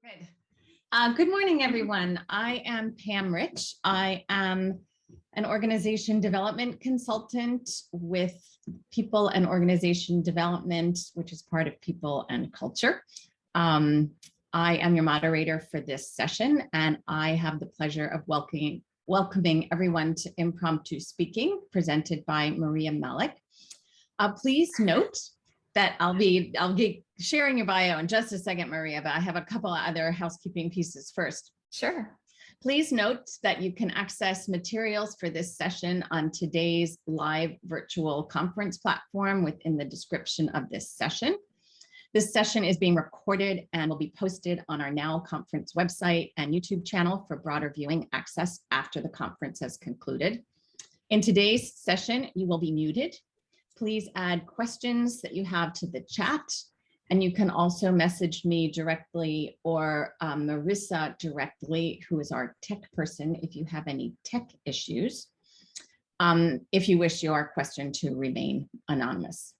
Good. Good morning, everyone. I am Pam Rich. I am an organization development consultant with People and Organization Development, which is part of People and Culture. I am your moderator for this session, and I have the pleasure of welcoming everyone to Impromptu Speaking, presented by Maria Malik. Please note that I'll be sharing your bio in just a second, Maria, but I have a couple of other housekeeping pieces first. Sure. Please note that you can access materials for this session on today's live virtual conference platform within the description of this session. This session is being recorded and will be posted on our Now Conference website and YouTube channel for broader viewing access after the conference has concluded. In today's session, you will be muted. Please add questions that you have to the chat, and you can also message me directly or Marissa directly, who is our tech person, if you have any tech issues, if you wish your question to remain anonymous.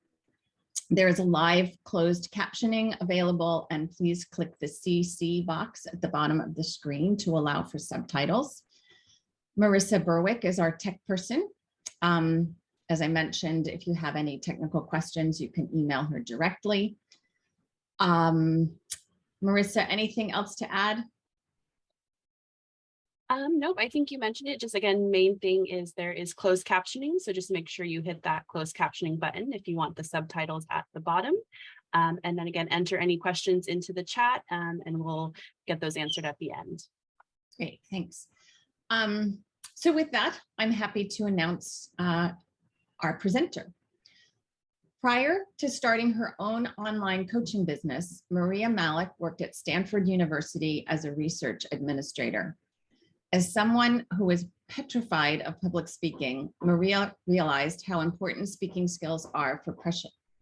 There is a live closed captioning available, and please click the CC box at the bottom of the screen to allow for subtitles. Marissa Berwick is our tech person. As I mentioned, if you have any technical questions, you can email her directly. Marissa, anything else to add? Nope, I think you mentioned it. Just again, main thing is there is closed captioning. So just make sure you hit that closed captioning button if you want the subtitles at the bottom. And then again, enter any questions into the chat and we'll get those answered at the end. Great, thanks. So with that, I'm happy to announce our presenter. Prior to starting her own online coaching business, Maria Malik worked at Stanford University as a research administrator. As someone who was petrified of public speaking, Maria realized how important speaking skills are for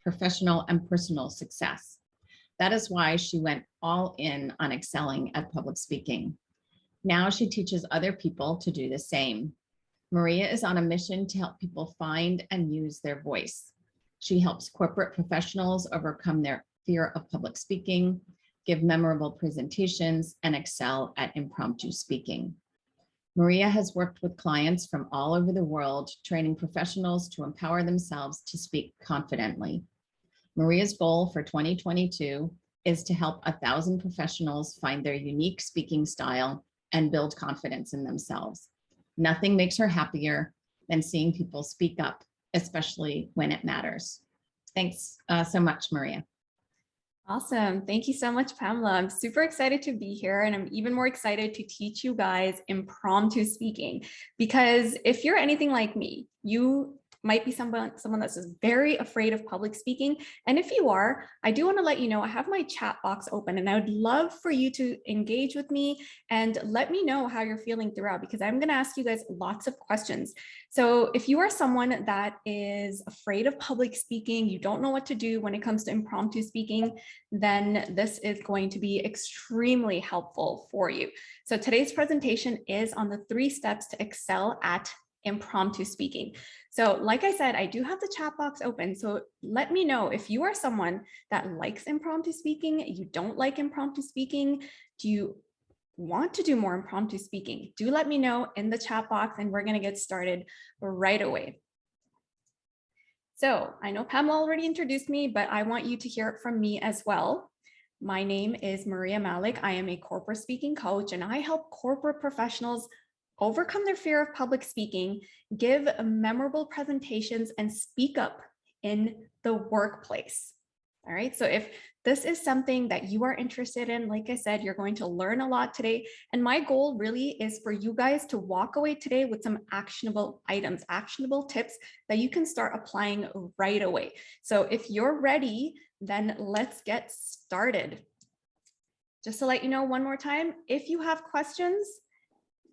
professional and personal success. That is why she went all in on excelling at public speaking. Now she teaches other people to do the same. Maria is on a mission to help people find and use their voice. She helps corporate professionals overcome their fear of public speaking, give memorable presentations, and excel at impromptu speaking. Maria has worked with clients from all over the world, training professionals to empower themselves to speak confidently. Maria's goal for 2022 is to help 1,000 professionals find their unique speaking style and build confidence in themselves. Nothing makes her happier than seeing people speak up, especially when it matters. Thanks so much, Maria. Awesome. Thank you so much, Pamela. I'm super excited to be here, and I'm even more excited to teach you guys impromptu speaking, because if you're anything like me, you might be someone that's just very afraid of public speaking. And if you are, I do want to let you know I have my chat box open, and I would love for you to engage with me and let me know how you're feeling throughout, because I'm going to ask you guys lots of questions. So if you are someone that is afraid of public speaking, you don't know what to do when it comes to impromptu speaking, then this is going to be extremely helpful for you. So today's presentation is on the 3 steps to excel at impromptu speaking. So like I said, I do have the chat box open. So let me know if you are someone that likes impromptu speaking, you don't like impromptu speaking, do you want to do more impromptu speaking? Do let me know in the chat box, and we're going to get started right away. So I know Pamela already introduced me, but I want you to hear it from me as well. My name is Maria Malik. I am a corporate speaking coach, and I help corporate professionals overcome their fear of public speaking, give memorable presentations, and speak up in the workplace. All right, so if this is something that you are interested in, like I said, you're going to learn a lot today. And my goal really is for you guys to walk away today with some actionable items, actionable tips that you can start applying right away. So if you're ready, then let's get started. Just to let you know one more time, if you have questions,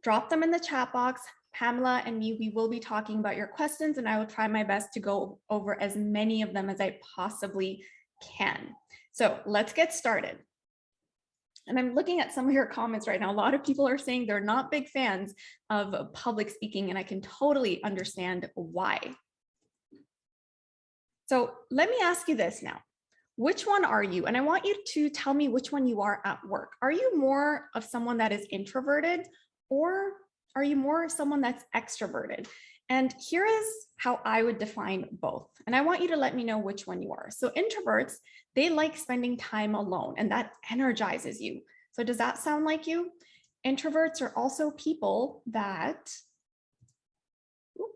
drop them in the chat box. Pamela and me, we will be talking about your questions, and I will try my best to go over as many of them as I possibly can. So let's get started. And I'm looking at some of your comments right now. A lot of people are saying they're not big fans of public speaking, and I can totally understand why. So let me ask you this now. which one are you? And I want you to tell me which one you are at work. Are you more of someone that is introverted, or are you more of someone that's extroverted? And here is how I would define both. And I want you to let me know which one you are. So introverts, they like spending time alone, and that energizes you. So does that sound like you? Introverts are also people that, what's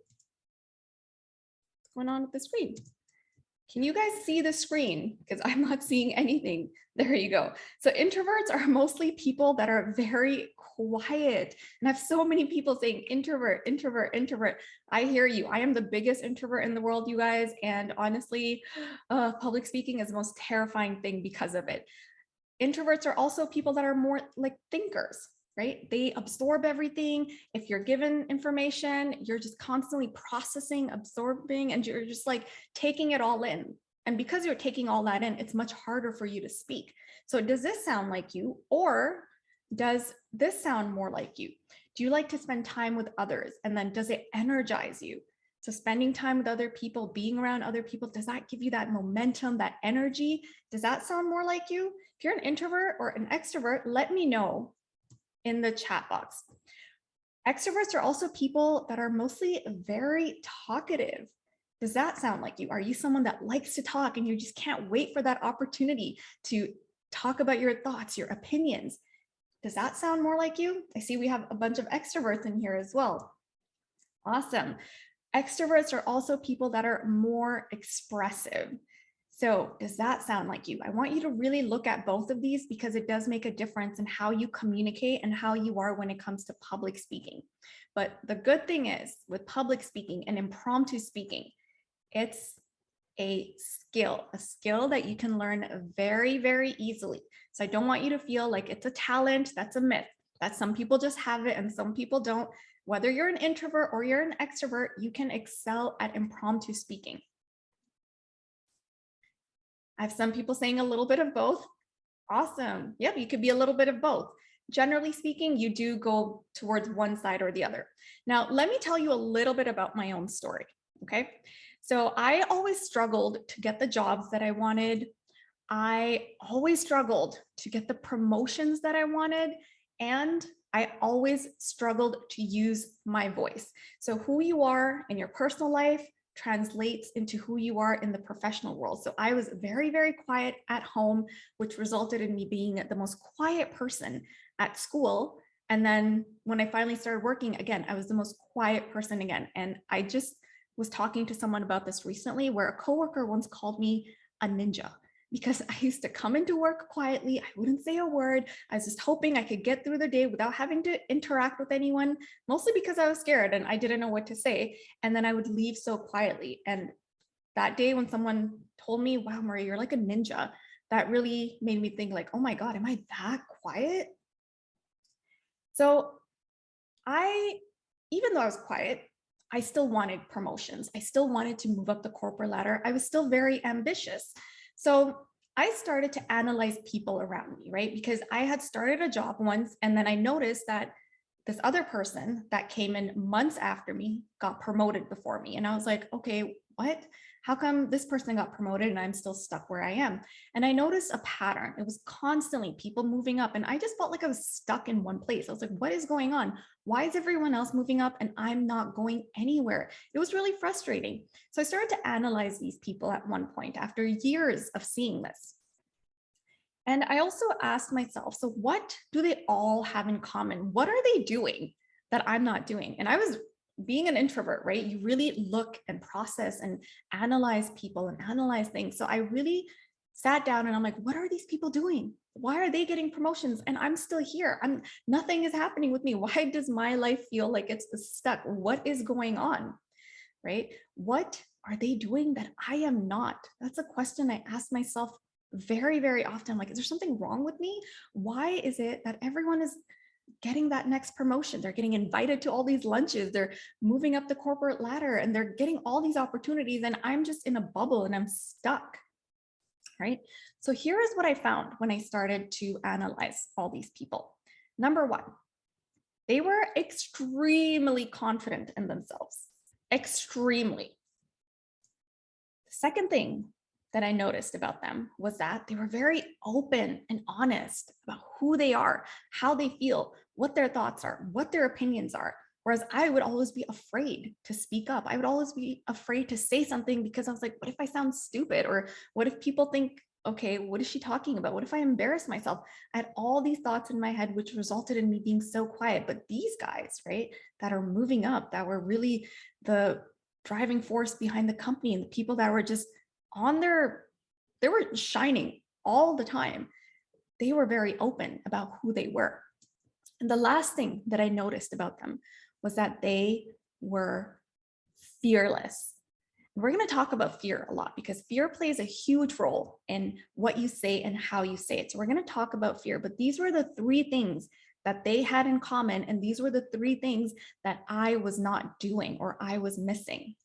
going on with the screen? Can you guys see the screen? Because I'm not seeing anything. There you go. So introverts are mostly people that are very quiet. And I have so many people saying introvert, introvert, introvert. I hear you. I am the biggest introvert in the world, you guys. And honestly, public speaking is the most terrifying thing because of it. Introverts are also people that are more like thinkers, right? They absorb everything. If you're given information, you're just constantly processing, absorbing, and you're just like taking it all in. And because you're taking all that in, it's much harder for you to speak. So does this sound like you, or does this sound more like you? Do you like to spend time with others? And then does it energize you? So spending time with other people, being around other people, does that give you that momentum, that energy? Does that sound more like you? If you're an introvert or an extrovert, let me know in the chat box. Extroverts are also people that are mostly very talkative. Does that sound like you? Are you someone that likes to talk and you just can't wait for that opportunity to talk about your thoughts, your opinions? Does that sound more like you? I see we have a bunch of extroverts in here as well. Awesome. Extroverts are also people that are more expressive. So does that sound like you? I want you to really look at both of these because it does make a difference in how you communicate and how you are when it comes to public speaking. But the good thing is with public speaking and impromptu speaking, it's a skill that you can learn very, very easily. So I don't want you to feel like it's a talent. That's a myth. That some people just have it and some people don't. Whether you're an introvert or you're an extrovert, you can excel at impromptu speaking. I have some people saying a little bit of both. Awesome. Yep, you could be a little bit of both. Generally speaking, you do go towards one side or the other. Now, let me tell you a little bit about my own story, okay? So I always struggled to get the jobs that I wanted. I always struggled to get the promotions that I wanted, and I always struggled to use my voice. So who you are in your personal life translates into who you are in the professional world. So I was very, very quiet at home, which resulted in me being the most quiet person at school. And then when I finally started working again, I was the most quiet person again. And I just was talking to someone about this recently, where a coworker once called me a ninja, because I used to come into work quietly. I wouldn't say a word. I was just hoping I could get through the day without having to interact with anyone, mostly because I was scared and I didn't know what to say. And then I would leave so quietly. And that day when someone told me, wow, Marie, you're like a ninja, that really made me think like, oh my God, am I that quiet? So even though I was quiet, I still wanted promotions. I still wanted to move up the corporate ladder. I was still very ambitious. So I started to analyze people around me, right? Because I had started a job once, and then I noticed that this other person that came in months after me got promoted before me. And I was like, okay, what? How come this person got promoted and I'm still stuck where I am? And I noticed a pattern. It was constantly people moving up, and I just felt like I was stuck in one place. I was like, what is going on? Why is everyone else moving up and I'm not going anywhere? It was really frustrating. So I started to analyze these people at one point after years of seeing this. And I also asked myself, so what do they all have in common? What are they doing that I'm not doing? And I was being an introvert, right? You really look and process and analyze people and analyze things. So I really sat down and I'm like, what are these people doing? Why are they getting promotions? And I'm still here. Nothing is happening with me. Why does my life feel like it's stuck? What is going on, right? What are they doing that I am not? That's a question I ask myself very, very often. Like, is there something wrong with me? Why is it that everyone is getting that next promotion? They're getting invited to all these lunches. They're moving up the corporate ladder and they're getting all these opportunities. And I'm just in a bubble and I'm stuck, right? So here is what I found when I started to analyze all these people. Number one, they were extremely confident in themselves, extremely. The second thing that I noticed about them was that they were very open and honest about who they are, how they feel, what their thoughts are, what their opinions are. Whereas I would always be afraid to speak up. I would always be afraid to say something because I was like, what if I sound stupid? Or what if people think, okay, what is she talking about? What if I embarrass myself? I had all these thoughts in my head, which resulted in me being so quiet. But these guys, right, that are moving up, that were really the driving force behind the company, and the people that were just they were shining all the time. They were very open about who they were. And the last thing that I noticed about them was that they were fearless. We're going to talk about fear a lot because fear plays a huge role in what you say and how you say it. So we're going to talk about fear, but these were the three things that they had in common. And these were the three things that I was not doing or I was missing.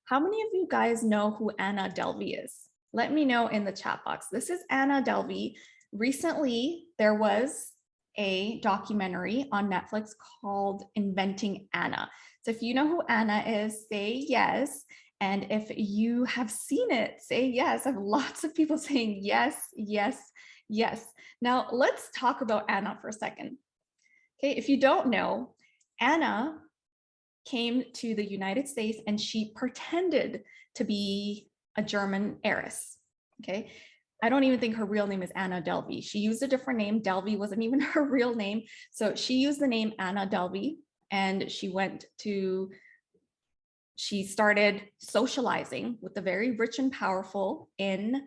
How many of you guys know who Anna Delvey is? Let me know in the chat box. This is Anna Delvey. Recently, there was a documentary on Netflix called Inventing Anna. So if you know who Anna is, say yes. And if you have seen it, say yes. I have lots of people saying yes, yes, yes. Now let's talk about Anna for a second. Okay, if you don't know, Anna came to the United States and she pretended to be a German heiress. Okay. I don't even think her real name is Anna Delvey. She used a different name. Delvey wasn't even her real name. So she used the name Anna Delvey, and she started socializing with the very rich and powerful in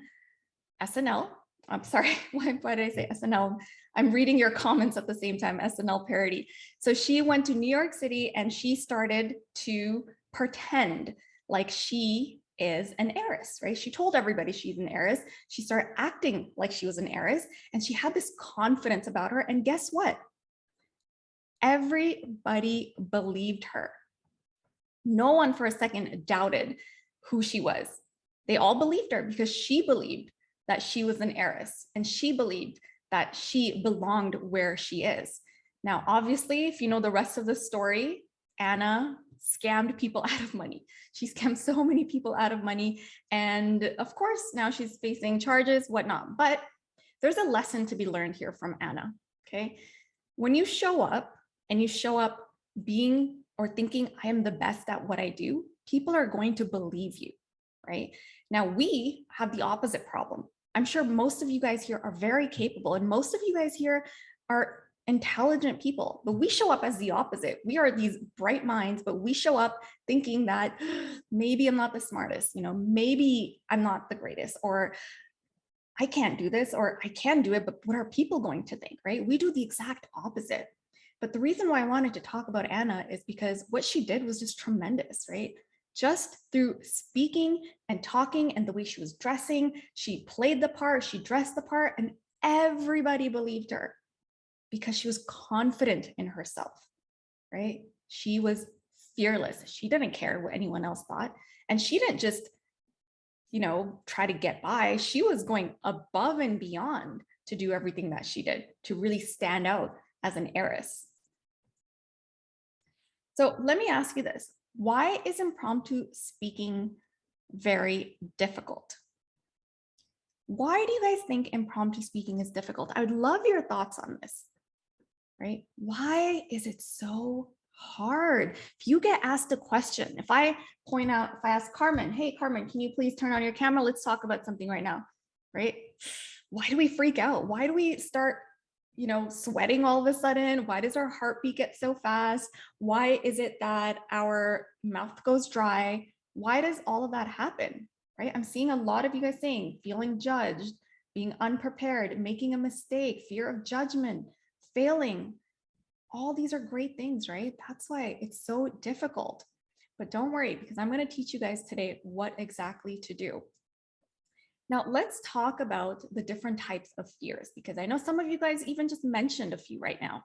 SNL. I'm sorry, why did I say SNL? I'm reading your comments at the same time, SNL parody. So she went to New York City and she started to pretend like she is an heiress, right? She told everybody she's an heiress. She started acting like she was an heiress, and she had this confidence about her. And guess what? Everybody believed her. No one for a second doubted who she was. They all believed her because she believed that she was an heiress, and she believed that she belonged where she is. Now, obviously, if you know the rest of the story, Anna scammed people out of money. She scammed so many people out of money. And of course, now she's facing charges, whatnot. But there's a lesson to be learned here from Anna, okay? When you show up and you show up being or thinking I am the best at what I do, people are going to believe you, right? Now, we have the opposite problem. I'm sure most of you guys here are very capable, and most of you guys here are intelligent people, but we show up as the opposite. We are these bright minds, but we show up thinking that maybe I'm not the smartest, maybe I'm not the greatest, or I can't do this, or I can do it, but what are people going to think, right? We do the exact opposite. But the reason why I wanted to talk about Anna is because what she did was just tremendous, right? Just through speaking and talking and the way she was dressing, she played the part, she dressed the part, and everybody believed her because she was confident in herself, right? She was fearless. She didn't care what anyone else thought. And she didn't just, try to get by. She was going above and beyond to do everything that she did to really stand out as an heiress. So let me ask you this. Why is impromptu speaking very difficult? Why do you guys think impromptu speaking is difficult? I would love your thoughts on this, right? Why is it so hard? If you get asked a question, if I ask Carmen, hey, Carmen, can you please turn on your camera? Let's talk about something right now, right? Why do we freak out? Why do we start sweating all of a sudden? Why does our heartbeat get so fast? Why is it that our mouth goes dry? Why does all of that happen, right? I'm seeing a lot of you guys saying feeling judged, being unprepared, making a mistake, fear of judgment, failing. All these are great things, right? That's why it's so difficult. But don't worry, because I'm going to teach you guys today what exactly to do. Now, let's talk about the different types of fears, because I know some of you guys even just mentioned a few right now.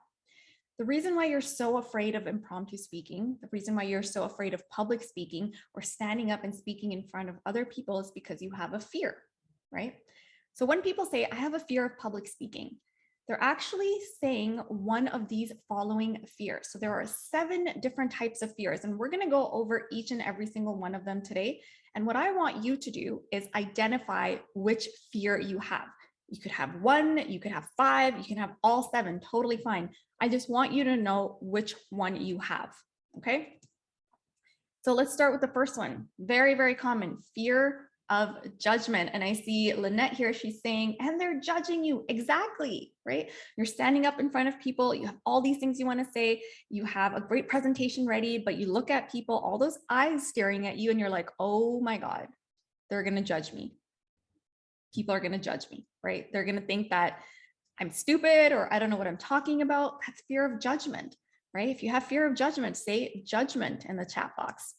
The reason why you're so afraid of impromptu speaking, the reason why you're so afraid of public speaking or standing up and speaking in front of other people is because you have a fear, right? So when people say, I have a fear of public speaking, They're actually saying one of these following fears. So there are 7 different types of fears, and we're going to go over each and every single one of them today. And what I want you to do is identify which fear you have. You could have 1, you could have 5, you can have all 7, totally fine. I just want you to know which one you have, okay? So let's start with the first one. Very, very common, fear of judgment. And I see Lynette here, she's saying, and they're judging you. Exactly, right? You're standing up in front of people, you have all these things you want to say, you have a great presentation ready, but you look at people, all those eyes staring at you, and you're like, oh my God, they're going to judge me. People are going to judge me, right? They're going to think that I'm stupid or I don't know what I'm talking about. That's fear of judgment, right? If you have fear of judgment, say judgment in the chat box.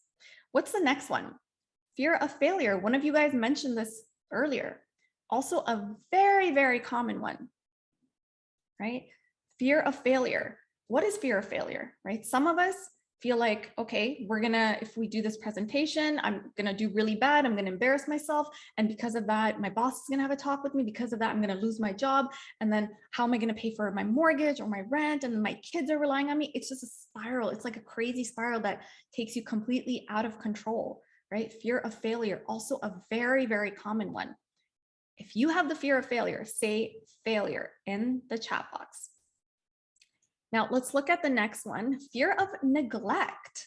What's the next one? Fear of failure. One of you guys mentioned this earlier. Also a very, very common one, right? Fear of failure. What is fear of failure, right? Some of us feel like, okay, if we do this presentation, I'm gonna do really bad, I'm gonna embarrass myself. And because of that, my boss is gonna have a talk with me. Because of that, I'm gonna lose my job. And then how am I gonna pay for my mortgage or my rent? And my kids are relying on me. It's just a spiral. It's like a crazy spiral that takes you completely out of control, right? Fear of failure, also a very, very common one. If you have the fear of failure, say failure in the chat box. Now let's look at the next one, fear of neglect,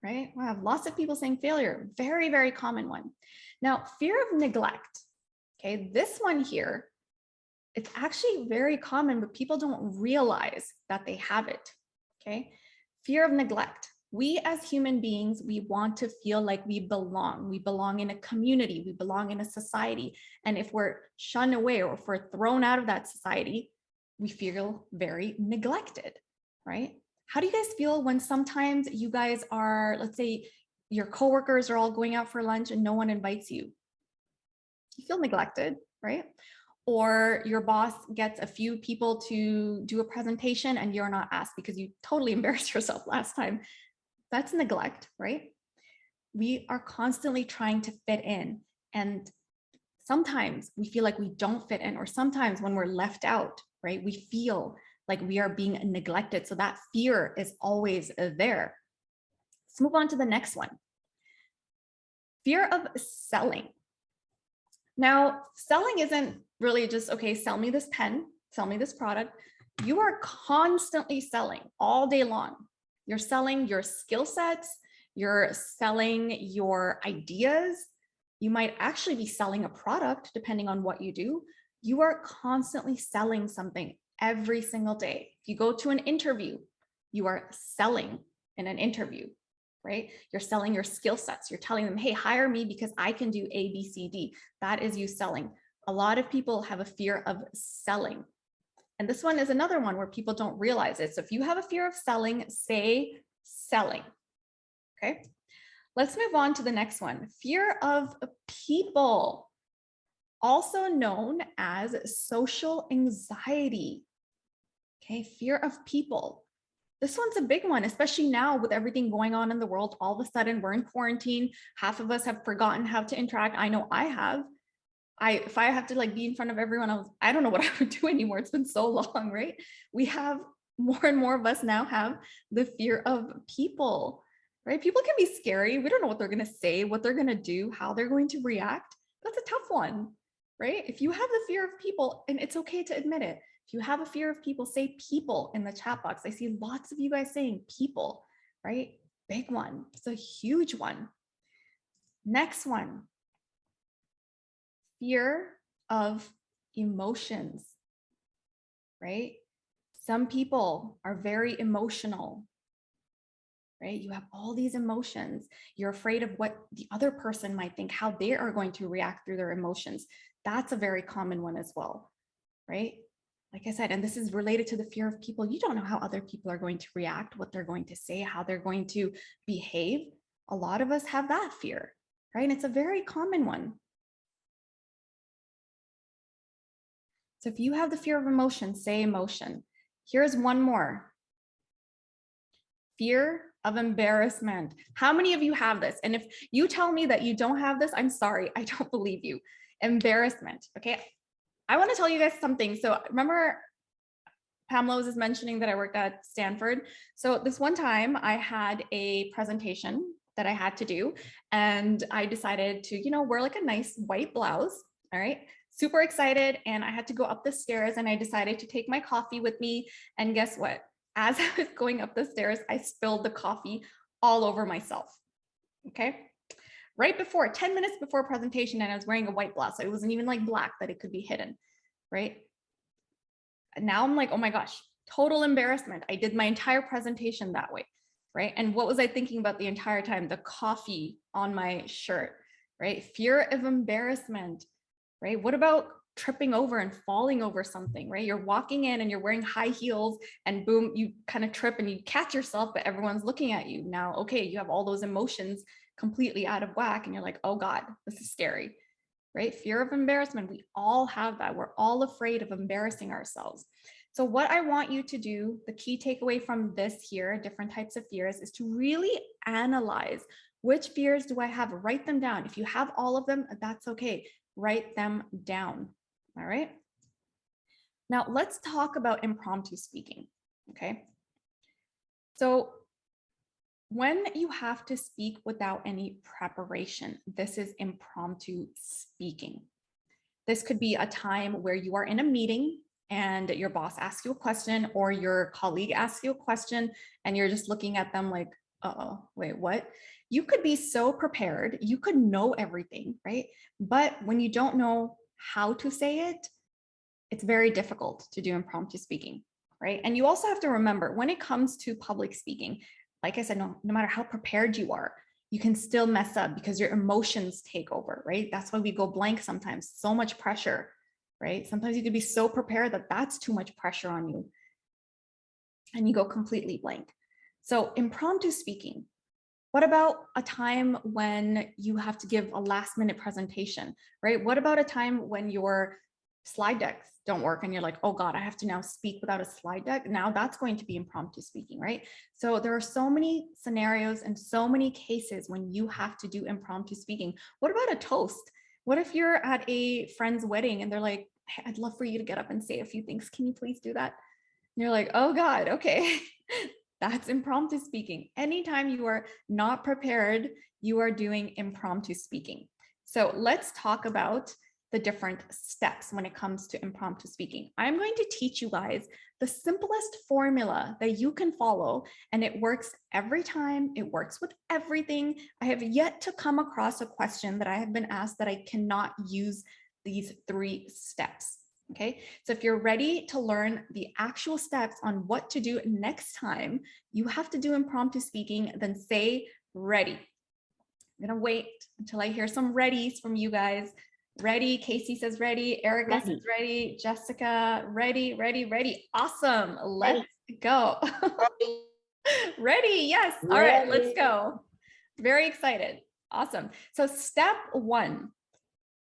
right? I have lots of people saying failure, very, very common one. Now, fear of neglect, okay, this one here, it's actually very common, but people don't realize that they have it, okay? Fear of neglect. We as human beings, we want to feel like we belong. We belong in a community, we belong in a society. And if we're shunned away or if we're thrown out of that society, we feel very neglected, right? How do you guys feel when sometimes you guys are, let's say your coworkers are all going out for lunch and no one invites you? You feel neglected, right? Or your boss gets a few people to do a presentation and you're not asked because you totally embarrassed yourself last time. That's neglect, right? We are constantly trying to fit in, and sometimes we feel like we don't fit in, or sometimes when we're left out, right, we feel like we are being neglected. So that fear is always there. Let's move on to the next one. Fear of selling. Now, selling isn't really just, okay, sell me this pen, sell me this product. You are constantly selling all day long. You're selling your skill sets, you're selling your ideas. You might actually be selling a product depending on what you do. You are constantly selling something every single day. If you go to an interview, you are selling in an interview, right? You're selling your skill sets. You're telling them, hey, hire me because I can do A, B, C, D. That is you selling. A lot of people have a fear of selling. And this one is another one where people don't realize it. So if you have a fear of selling, say selling, okay? Let's move on to the next one. Fear of people, also known as social anxiety. Okay, fear of people. This one's a big one, especially now with everything going on in the world. All of a sudden, we're in quarantine. Half of us have forgotten how to interact. I know I have. If I have to like be in front of everyone else, I don't know what I would do anymore. It's been so long, right? We have more and more of us now have the fear of people, right? People can be scary. We don't know what they're going to say, what they're going to do, how they're going to react. That's a tough one, right? If you have the fear of people, and it's okay to admit it, if you have a fear of people, say people in the chat box. I see lots of you guys saying people, right? Big one. It's a huge one. Next one. Fear of emotions, right? Some people are very emotional, right? You have all these emotions. You're afraid of what the other person might think, how they are going to react through their emotions. That's a very common one as well, right? Like I said, and this is related to the fear of people. You don't know how other people are going to react, what they're going to say, how they're going to behave. A lot of us have that fear, right? And it's a very common one. So if you have the fear of emotion, say emotion. Here's one more. Fear of embarrassment. How many of you have this? And if you tell me that you don't have this, I'm sorry, I don't believe you. Embarrassment, okay? I want to tell you guys something. So remember Pamela was just mentioning that I worked at Stanford. So this one time I had a presentation that I had to do, and I decided to, wear like a nice white blouse. All right. Super excited. And I had to go up the stairs, and I decided to take my coffee with me. And guess what? As I was going up the stairs, I spilled the coffee all over myself. Okay. Right before, 10 minutes before presentation, and I was wearing a white blouse. So it wasn't even like black that it could be hidden. Right. Now I'm like, oh my gosh, total embarrassment. I did my entire presentation that way, right? And what was I thinking about the entire time? The coffee on my shirt, right? Fear of embarrassment, right? What about tripping over and falling over something, right? You're walking in and you're wearing high heels, and boom, you kind of trip and you catch yourself, but everyone's looking at you. Now, okay, you have all those emotions completely out of whack, and you're like, oh God, this is scary. Right? Fear of embarrassment. We all have that. We're all afraid of embarrassing ourselves. So what I want you to do, the key takeaway from this here, different types of fears, is to really analyze which fears do I have. Write them down. If you have all of them, that's okay. Write them down. All right. Now let's talk about impromptu speaking. Okay. So when you have to speak without any preparation, this is impromptu speaking. This could be a time where you are in a meeting and your boss asks you a question, or your colleague asks you a question, and you're just looking at them like, uh-oh, wait, what? You could be so prepared, you could know everything, right? But when you don't know how to say it, it's very difficult to do impromptu speaking, right? And you also have to remember, when it comes to public speaking, like I said, no matter how prepared you are, you can still mess up because your emotions take over, right? That's why we go blank sometimes. So much pressure, right? Sometimes you could be so prepared that that's too much pressure on you, and you go completely blank. So impromptu speaking. What about a time when you have to give a last minute presentation, right? What about a time when your slide decks don't work and you're like, oh God, I have to now speak without a slide deck? Now that's going to be impromptu speaking, right? So there are so many scenarios and so many cases when you have to do impromptu speaking. What about a toast? What if you're at a friend's wedding and they're like, hey, I'd love for you to get up and say a few things. Can you please do that? And you're like, oh God, okay. That's impromptu speaking. Anytime you are not prepared, you are doing impromptu speaking. So let's talk about the different steps when it comes to impromptu speaking. I'm going to teach you guys the simplest formula that you can follow, and it works every time. It works with everything. I have yet to come across a question that I have been asked that I cannot use these 3 steps. Okay, so if you're ready to learn the actual steps on what to do next time you have to do impromptu speaking, then say ready. I'm gonna wait until I hear some readies from you guys. Ready, Casey says ready, Erica says ready, Jessica, ready, ready, ready. Awesome, let's go. Ready, yes, all right, let's go. Very excited, awesome. So step 1,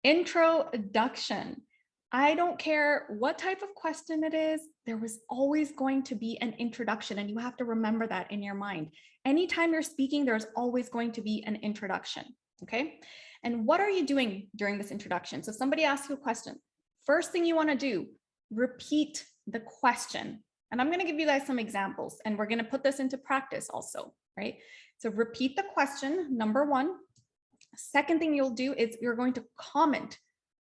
introduction. I don't care what type of question it is, there was always going to be an introduction, and you have to remember that in your mind. Anytime you're speaking, there's always going to be an introduction, okay? And what are you doing during this introduction? So somebody asks you a question. First thing you want to do, repeat the question. And I'm going to give you guys some examples, and we're going to put this into practice also, right? So repeat the question, number 1. Second thing you'll do is you're going to comment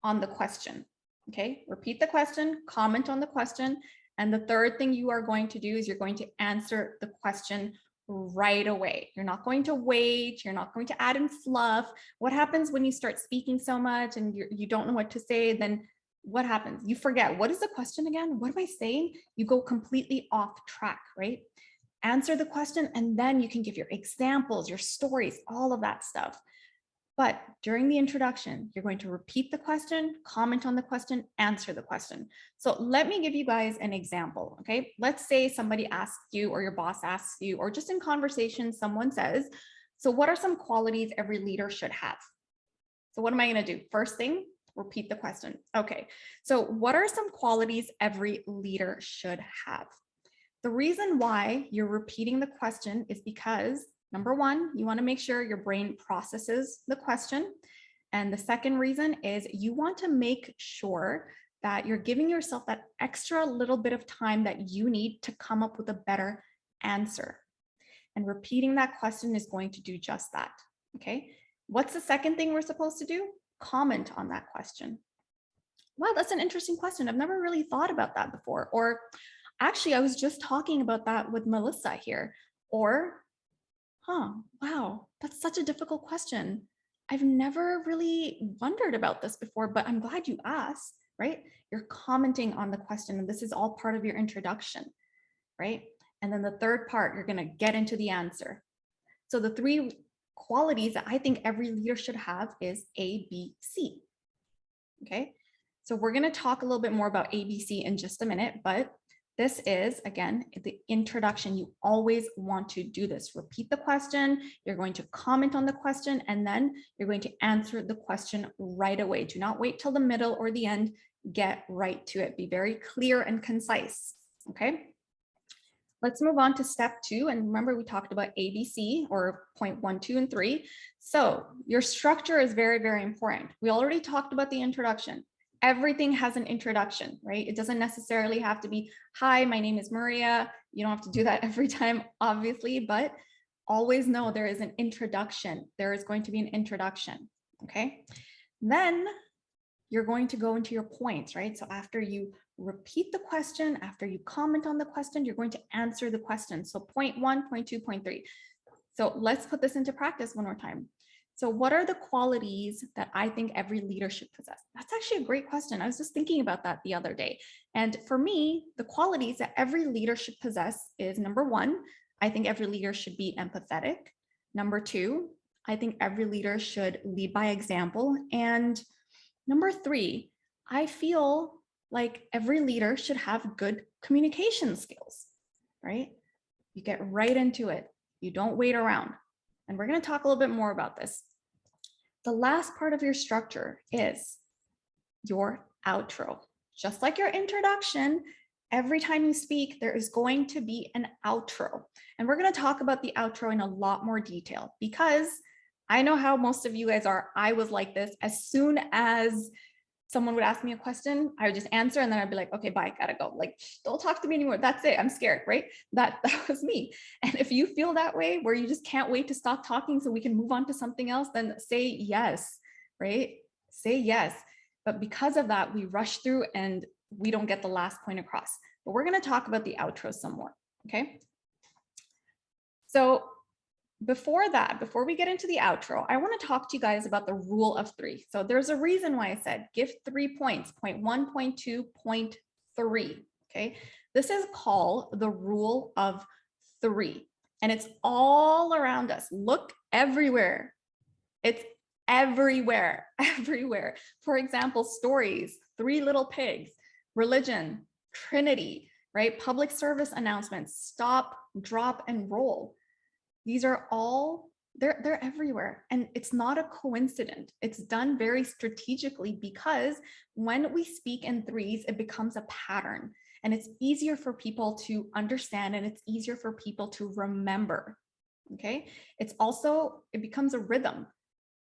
on the question. Okay, repeat the question, comment on the question. And the third thing you are going to do is you're going to answer the question right away. You're not going to wait. You're not going to add in fluff. What happens when you start speaking so much and you don't know what to say? Then what happens? You forget. What is the question again? What am I saying? You go completely off track, right? Answer the question, and then you can give your examples, your stories, all of that stuff. But during the introduction, you're going to repeat the question, comment on the question, answer the question. So let me give you guys an example, okay? Let's say somebody asks you, or your boss asks you, or just in conversation, someone says, so what are some qualities every leader should have? So what am I gonna do? First thing, repeat the question. Okay, so what are some qualities every leader should have? The reason why you're repeating the question is because number 1, you want to make sure your brain processes the question. And the second reason is you want to make sure that you're giving yourself that extra little bit of time that you need to come up with a better answer. And repeating that question is going to do just that. Okay. What's the second thing we're supposed to do? Comment on that question. Wow, that's an interesting question. I've never really thought about that before. Or actually, I was just talking about that with Melissa here. Or, wow, that's such a difficult question. I've never really wondered about this before, but I'm glad you asked, right? You're commenting on the question, and this is all part of your introduction, right? And then the third part, you're going to get into the answer. So the three qualities that I think every leader should have is A, B, C. Okay. So we're going to talk a little bit more about ABC in just a minute, but this is, again, the introduction. You always want to do this. Repeat the question. You're going to comment on the question, and then you're going to answer the question right away. Do not wait till the middle or the end. Get right to it. Be very clear and concise. Okay. Let's move on to step 2. And remember, we talked about ABC, or point 1, 2, and 3. So your structure is very, very important. We already talked about the introduction. Everything has an introduction, right? It doesn't necessarily have to be, hi, my name is Maria. You don't have to do that every time, obviously, but always know there is an introduction. There is going to be an introduction, okay? Then you're going to go into your points, right? So after you repeat the question, after you comment on the question, you're going to answer the question. So point 1, point 2, point 3. So let's put this into practice one more time. So what are the qualities that I think every leader should possess? That's actually a great question. I was just thinking about that the other day. And for me, the qualities that every leader should possess is, number 1, I think every leader should be empathetic. Number 2, I think every leader should lead by example. And number 3, I feel like every leader should have good communication skills, right? You get right into it. You don't wait around. And we're going to talk a little bit more about this. The last part of your structure is your outro. Just like your introduction, every time you speak, there is going to be an outro. And we're going to talk about the outro in a lot more detail, because I know how most of you guys are. I was like this. As soon as someone would ask me a question, I would just answer, and then I'd be like, okay, bye, gotta go. Like, don't talk to me anymore. That's it. I'm scared, right? That was me. And if you feel that way, where you just can't wait to stop talking so we can move on to something else, then say yes, right? Say yes. But because of that, we rush through and we don't get the last point across. But we're going to talk about the outro some more, okay? So before that, before we get into the outro, I want to talk to you guys about the rule of 3. So there's a reason why I said give 3 points, point 1, point 2, point 3. Okay. This is called the rule of 3. And it's all around us. Look everywhere. It's everywhere, everywhere. For example, stories, 3 little pigs, religion, Trinity, right? Public service announcements, stop, drop, and roll. These are all, they're everywhere. And it's not a coincidence. It's done very strategically, because when we speak in 3s, it becomes a pattern, and it's easier for people to understand, and it's easier for people to remember. Okay. It's also, it becomes a rhythm.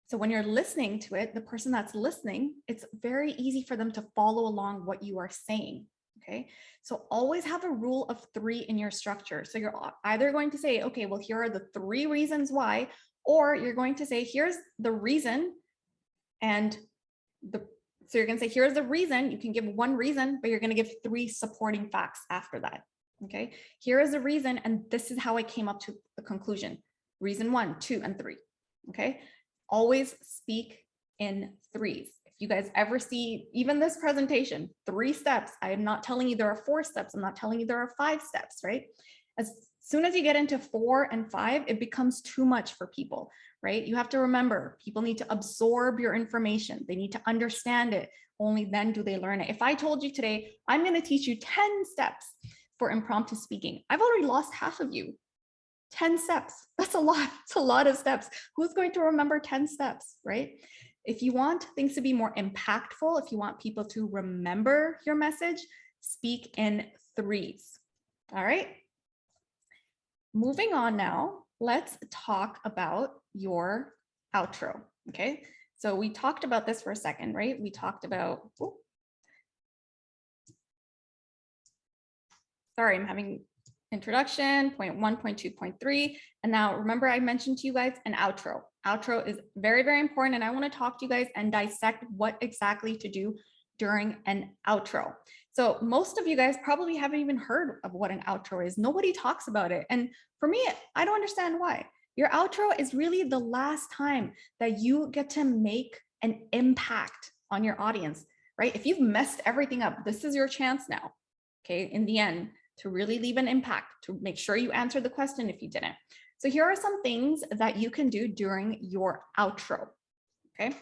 So when you're listening to it, the person that's listening, it's very easy for them to follow along what you are saying. Okay, so always have a rule of 3 in your structure. So you're either going to say, okay, well, here are the 3 reasons why, or you're going to say, here's the reason. And so you're going to say, here's the reason. You can give 1 reason, but you're going to give 3 supporting facts after that. Okay, here is the reason, and this is how I came up to the conclusion. Reason 1, 2, and 3. Okay, always speak in 3s. You guys ever see even this presentation, 3 steps. I am not telling you there are 4 steps. I'm not telling you there are 5 steps, right? As soon as you get into 4 and 5, it becomes too much for people, right? You have to remember, people need to absorb your information. They need to understand it. Only then do they learn it. If I told you today, I'm going to teach you 10 steps for impromptu speaking, I've already lost half of you. 10 steps. That's a lot. It's a lot of steps. Who's going to remember 10 steps, right? If you want things to be more impactful, if you want people to remember your message, speak in 3s. All right. Moving on now, let's talk about your outro. Okay. So we talked about this for a second, right? We talked about sorry, I'm having introduction, point 1, point 2, point 3. And now remember, I mentioned to you guys an outro. Outro is very, very important. And I want to talk to you guys and dissect what exactly to do during an outro. So most of you guys probably haven't even heard of what an outro is. Nobody talks about it. And for me, I don't understand why. Your outro is really the last time that you get to make an impact on your audience, right? If you've messed everything up, this is your chance now, okay, in the end, to really leave an impact, to make sure you answer the question if you didn't. So here are some things that you can do during your outro, okay?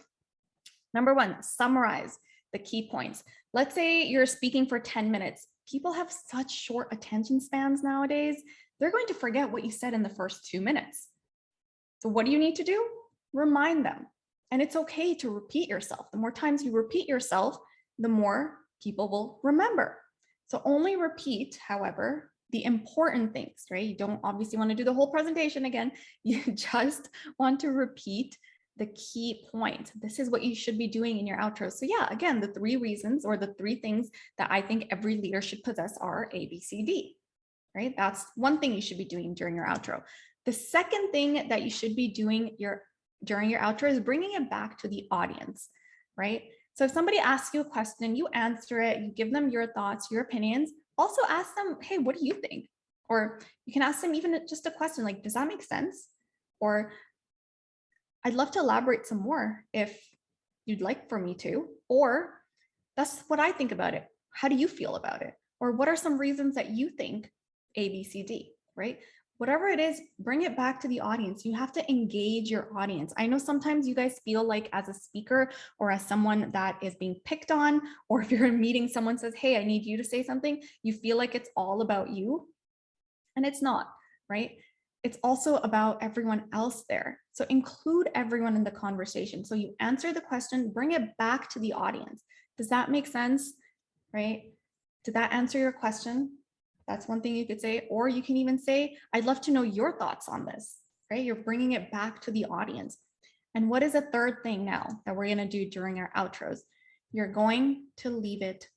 Number 1, summarize the key points. Let's say you're speaking for 10 minutes. People have such short attention spans nowadays. They're going to forget what you said in the first 2 minutes. So what do you need to do? Remind them. And it's okay to repeat yourself. The more times you repeat yourself, the more people will remember. So only repeat, however, the important things, right? You don't obviously want to do the whole presentation again. You just want to repeat the key point. This is what you should be doing in your outro. So yeah, again, the 3 reasons or the 3 things that I think every leader should possess are A, B, C, D, right? That's one thing you should be doing during your outro. The second thing that you should be doing during your outro is bringing it back to the audience, right? So if somebody asks you a question, you answer it, you give them your thoughts, your opinions. Also ask them, hey, what do you think? Or you can ask them even just a question like, does that make sense? Or I'd love to elaborate some more if you'd like for me to, or that's what I think about it. How do you feel about it? Or what are some reasons that you think A, B, C, D, right? Whatever it is, bring it back to the audience. You have to engage your audience. I know sometimes you guys feel like as a speaker or as someone that is being picked on, or if you're in a meeting, someone says, hey, I need you to say something, you feel like it's all about you. And it's not, right? It's also about everyone else there. So include everyone in the conversation. So you answer the question, bring it back to the audience. Does that make sense, right? Did that answer your question? That's one thing you could say, or you can even say, I'd love to know your thoughts on this, right? You're bringing it back to the audience. And what is a third thing now that we're going to do during our outros? You're going to leave it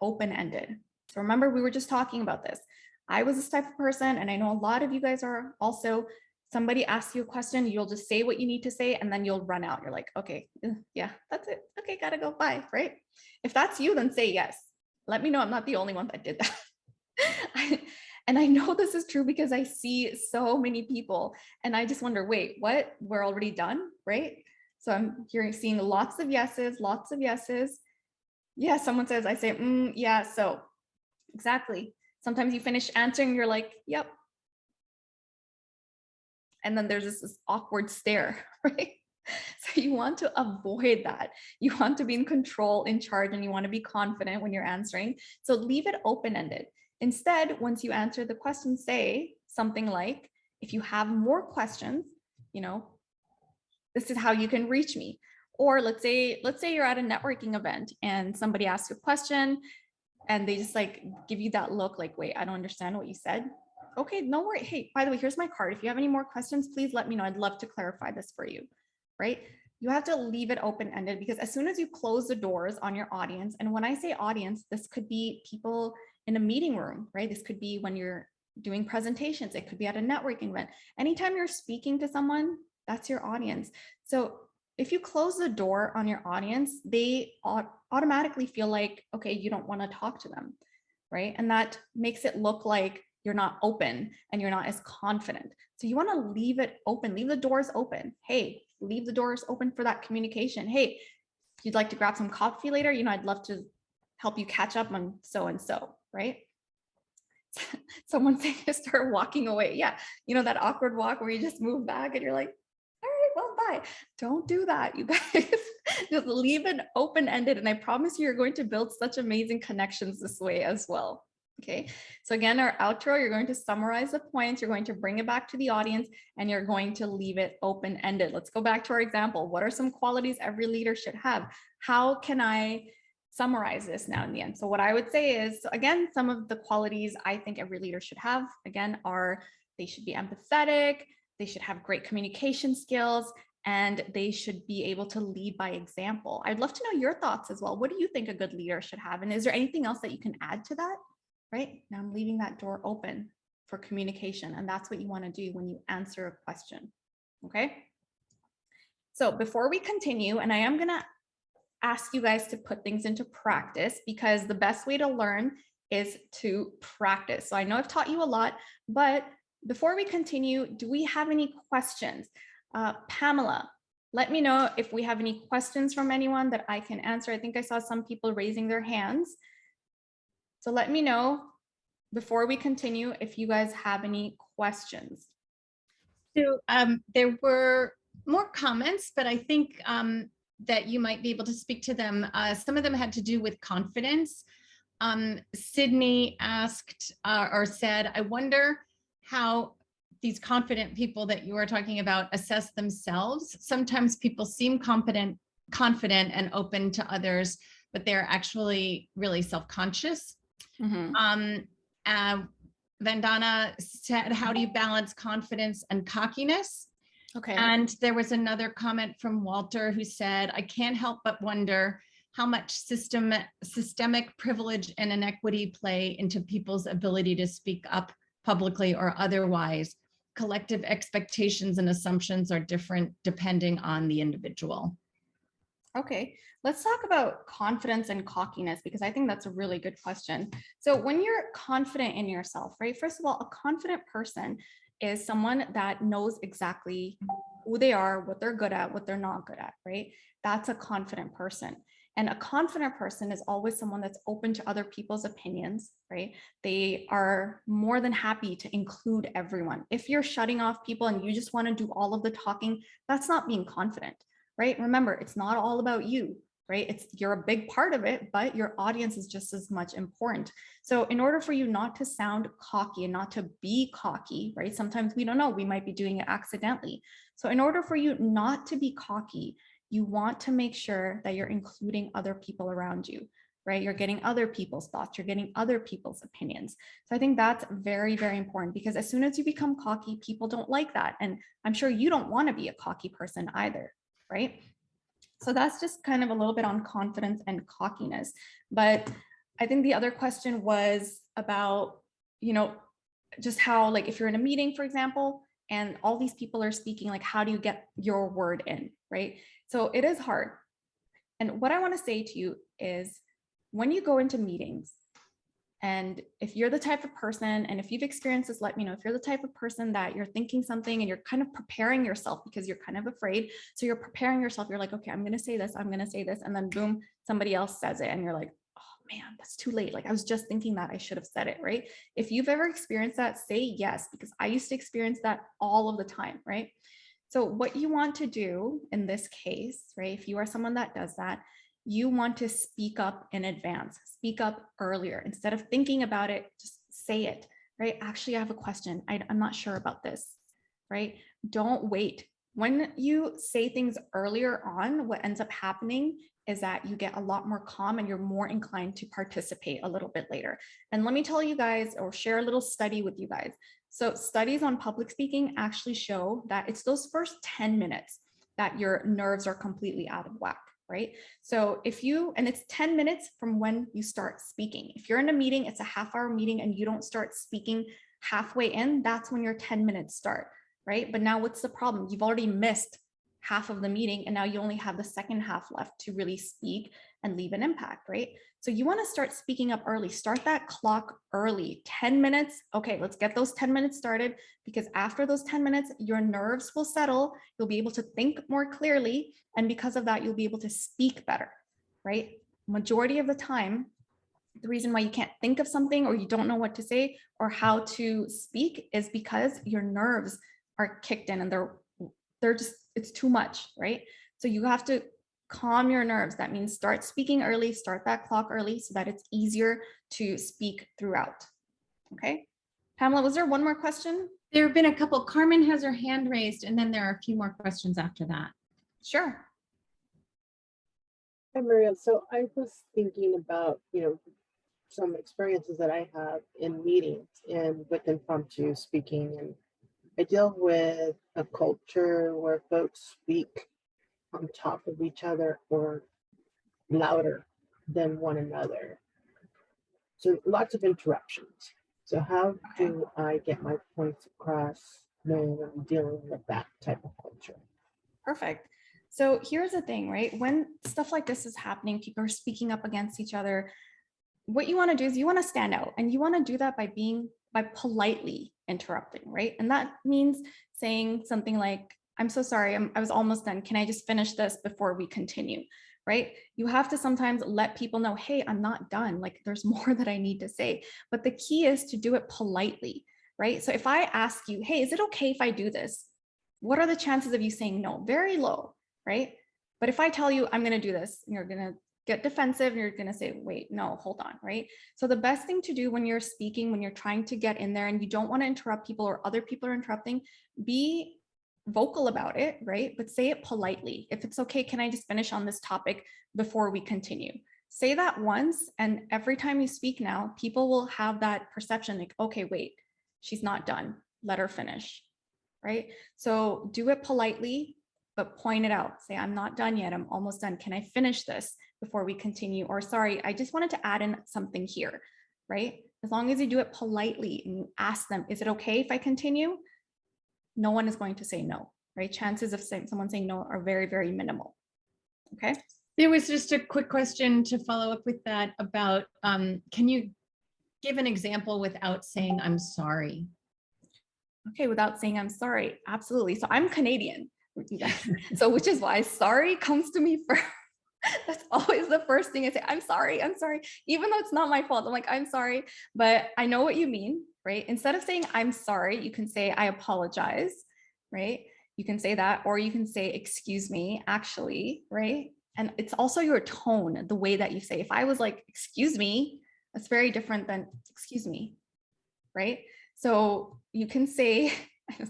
open-ended. So remember, we were just talking about this. I was this type of person, and I know a lot of you guys are also. Somebody asks you a question, you'll just say what you need to say, and then you'll run out. You're like, okay, yeah, that's it. Okay, gotta go, bye, right? If that's you, then say yes. Let me know I'm not the only one that did that. And I know this is true because I see so many people and I just wonder, wait, what? We're already done, right? So I'm seeing lots of yeses, lots of yeses. Yeah, someone says, I say, yeah, so exactly. Sometimes you finish answering, you're like, yep. And then there's this awkward stare, right? So you want to avoid that. You want to be in control, in charge, and you want to be confident when you're answering. So leave it open-ended. Instead, once you answer the question, say something like, if you have more questions, this is how you can reach me. Or let's say you're at a networking event and somebody asks you a question and they just like give you that look like, wait, I don't understand what you said. Okay, no worry. Hey, by the way, here's my card. If you have any more questions, please let me know. I'd love to clarify this for you, right? You have to leave it open-ended because as soon as you close the doors on your audience, and when I say audience, this could be people in a meeting room, right? This could be when you're doing presentations. It could be at a networking event. Anytime you're speaking to someone, that's your audience. So if you close the door on your audience, they automatically feel like, okay, you don't want to talk to them, right? And that makes it look like you're not open and you're not as confident. So you want to leave it open, leave the doors open. Hey, leave the doors open for that communication. Hey, if you'd like to grab some coffee later, I'd love to help you catch up on so-and-so, right? Someone saying to start walking away. Yeah, that awkward walk where you just move back and you're like, all right, well, bye. Don't do that, you guys. Just leave it open-ended. And I promise you're going to build such amazing connections this way as well. Okay, so again, our outro, you're going to summarize the points, you're going to bring it back to the audience, and you're going to leave it open-ended. Let's go back to our example. What are some qualities every leader should have? How can I summarize this now in the end? So what I would say is, again, some of the qualities I think every leader should have, again, are they should be empathetic, they should have great communication skills, and they should be able to lead by example. I'd love to know your thoughts as well. What do you think a good leader should have? And is there anything else that you can add to that? right? Now I'm leaving that door open for communication. And that's what you want to do when you answer a question. Okay. So before we continue, and I am going to ask you guys to put things into practice, because the best way to learn is to practice. So I know I've taught you a lot, but before we continue, do we have any questions? Pamela, let me know if we have any questions from anyone that I can answer. I think I saw some people raising their hands. So let me know before we continue if you guys have any questions. So there were more comments, but I think that you might be able to speak to them. Some of them had to do with confidence. Sydney asked or said, I wonder how these confident people that you are talking about assess themselves. Sometimes people seem confident and open to others, but they're actually really self-conscious. Vandana said, how do you balance confidence and cockiness? Okay. And there was another comment from Walter who said, I can't help but wonder how much systemic privilege and inequity play into people's ability to speak up publicly or otherwise. Collective expectations and assumptions are different depending on the individual. Okay, let's talk about confidence and cockiness, because I think that's a really good question. So when you're confident in yourself, right? First of all, a confident person is someone that knows exactly who they are, what they're good at, what they're not good at, right? That's a confident person. And a confident person is always someone that's open to other people's opinions, right? They are more than happy to include everyone. If you're shutting off people and you just want to do all of the talking, that's not being confident, right? Remember, it's not all about you, right? You're a big part of it, but your audience is just as much important. So in order for you not to sound cocky and not to be cocky, right? Sometimes we don't know, we might be doing it accidentally. So in order for you not to be cocky, you want to make sure that you're including other people around you, right? You're getting other people's thoughts, you're getting other people's opinions. So I think that's very, very important, because as soon as you become cocky, people don't like that. And I'm sure you don't want to be a cocky person either, right? So that's just kind of a little bit on confidence and cockiness. But I think the other question was about, just how, like, if you're in a meeting, for example, and all these people are speaking, like, how do you get your word in, right? So it is hard. And what I want to say to you is, when you go into meetings, and if you're the type of person, and if you've experienced this, let me know. If you're the type of person that you're thinking something and you're kind of preparing yourself because you're kind of afraid. So you're preparing yourself. You're like, okay, I'm going to say this. I'm going to say this. And then boom, somebody else says it. And you're like, oh man, that's too late. Like, I was just thinking that I should have said it, right? If you've ever experienced that, say yes, because I used to experience that all of the time, right? So what you want to do in this case, right? If you are someone that does that, you want to speak up in advance, speak up earlier. Instead of thinking about it, just say it, right? Actually, I have a question. I'm not sure about this, right? Don't wait. When you say things earlier on, what ends up happening is that you get a lot more calm and you're more inclined to participate a little bit later. And let me tell you guys, or share a little study with you guys. So studies on public speaking actually show that it's those first 10 minutes that your nerves are completely out of whack, right? So and it's 10 minutes from when you start speaking. If you're in a meeting, it's a half-hour meeting and you don't start speaking halfway in, that's when your 10 minutes start, right? But now what's the problem? You've already missed half of the meeting and now you only have the second half left to really speak and leave an impact, right? So you want to start speaking up early, start that clock early, 10 minutes. Okay, let's get those 10 minutes started, because after those 10 minutes, your nerves will settle. You'll be able to think more clearly. And because of that, you'll be able to speak better, right? Majority of the time, the reason why you can't think of something or you don't know what to say or how to speak is because your nerves are kicked in and they're just, it's too much, right? So you have to calm your nerves. That means start speaking early, start that clock early so that it's easier to speak throughout. Okay. Pamela, was there one more question? There have been a couple. Carmen has her hand raised, and then there are a few more questions after that. Sure. Hi, Maria. So I was thinking about, some experiences that I have in meetings and with impromptu speaking. And I deal with a culture where folks speak on top of each other or louder than one another. So lots of interruptions. So how do I get my points across when I'm dealing with that type of culture? Perfect. So here's the thing, right? When stuff like this is happening, people are speaking up against each other. What you want to do is you want to stand out, and you want to do that by politely interrupting, right? And that means saying something like, I'm so sorry, I was almost done. Can I just finish this before we continue? Right? You have to sometimes let people know, hey, I'm not done. Like there's more that I need to say. But the key is to do it politely, right? So if I ask you, hey, is it okay if I do this? What are the chances of you saying no? Very low, right? But if I tell you I'm going to do this, you're going to get defensive and you're going to say, wait, no, hold on, right? So the best thing to do when you're speaking, when you're trying to get in there and you don't want to interrupt people or other people are interrupting, be vocal about it, right? But say it politely. If it's okay, can I just finish on this topic before we continue? Say that once, and every time you speak now, people will have that perception like, okay, wait, she's not done. Let her finish, right? So do it politely, but point it out. Say, I'm not done yet. I'm almost done. Can I finish this before we continue? Or sorry, I just wanted to add in something here, right? As long as you do it politely and you ask them, is it okay if I continue? No one is going to say no, right? Chances of someone saying no are very, very minimal. Okay. There was just a quick question to follow up with that about, can you give an example without saying I'm sorry? Okay, without saying I'm sorry. Absolutely. So I'm Canadian. So which is why sorry comes to me first. That's always the first thing I say. I'm sorry. I'm sorry. Even though it's not my fault. I'm like, I'm sorry, but I know what you mean, right? Instead of saying I'm sorry, you can say I apologize, right? You can say that, or you can say, excuse me, actually, right? And it's also your tone, the way that you say. If I was like, excuse me, that's very different than excuse me, right? So you can say,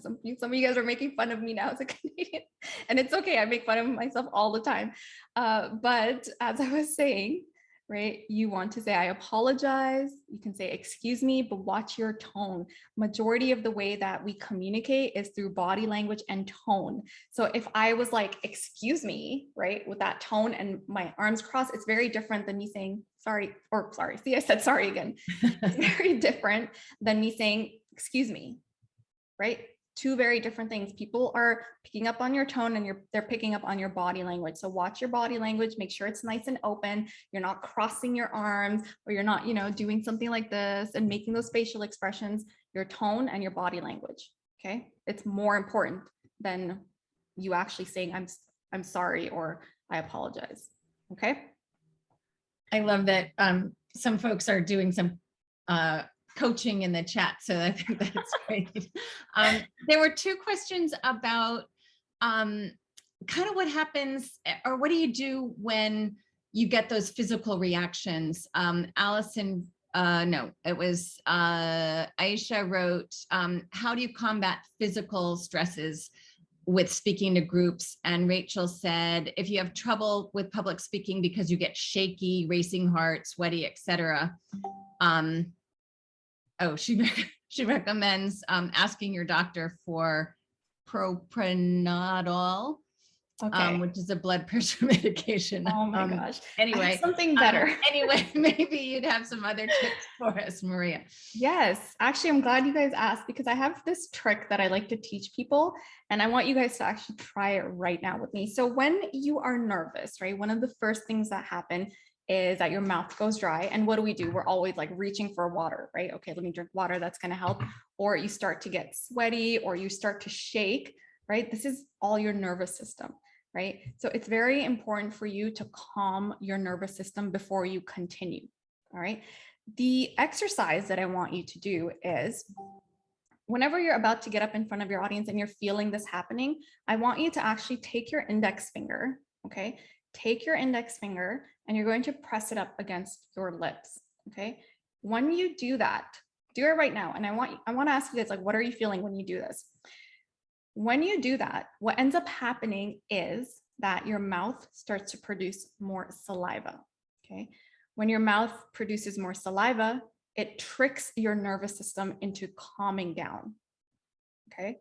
some of you guys are making fun of me now as a Canadian, and it's okay. I make fun of myself all the time. But as I was saying, right, you want to say, I apologize. You can say, excuse me, but watch your tone. Majority of the way that we communicate is through body language and tone. So if I was like, excuse me, right, with that tone and my arms crossed, it's very different than me saying, sorry, or sorry. See, I said sorry again. It's very different than me saying, excuse me, right? Two very different things. People are picking up on your tone and they're picking up on your body language. So watch your body language, make sure it's nice and open. You're not crossing your arms, or you're not, doing something like this and making those facial expressions. Your tone and your body language. Okay. It's more important than you actually saying I'm sorry or I apologize. Okay. I love that some folks are doing some coaching in the chat, so I think that's great. There were two questions about kind of what happens, or what do you do when you get those physical reactions? Allison, no, it was Aisha wrote, how do you combat physical stresses with speaking to groups? And Rachel said, if you have trouble with public speaking because you get shaky, racing heart, sweaty, etc. She recommends asking your doctor for propranolol, which is a blood pressure medication. Oh my gosh. Anyway, something better. Anyway, maybe you'd have some other tips for us, Maria. Yes, actually, I'm glad you guys asked, because I have this trick that I like to teach people, and I want you guys to actually try it right now with me. So when you are nervous, right, one of the first things that happen is that your mouth goes dry. And what do? We're always like reaching for water, right? Okay, let me drink water. That's going to help. Or you start to get sweaty, or you start to shake, right? This is all your nervous system, right? So it's very important for you to calm your nervous system before you continue. All right. The exercise that I want you to do is, whenever you're about to get up in front of your audience and you're feeling this happening, I want you to actually take your index finger, okay? Take your index finger and you're going to press it up against your lips, okay? When you do that, do it right now. And I want to ask you guys, like, what are you feeling when you do this? When you do that, what ends up happening is that your mouth starts to produce more saliva, okay? When your mouth produces more saliva, it tricks your nervous system into calming down, okay?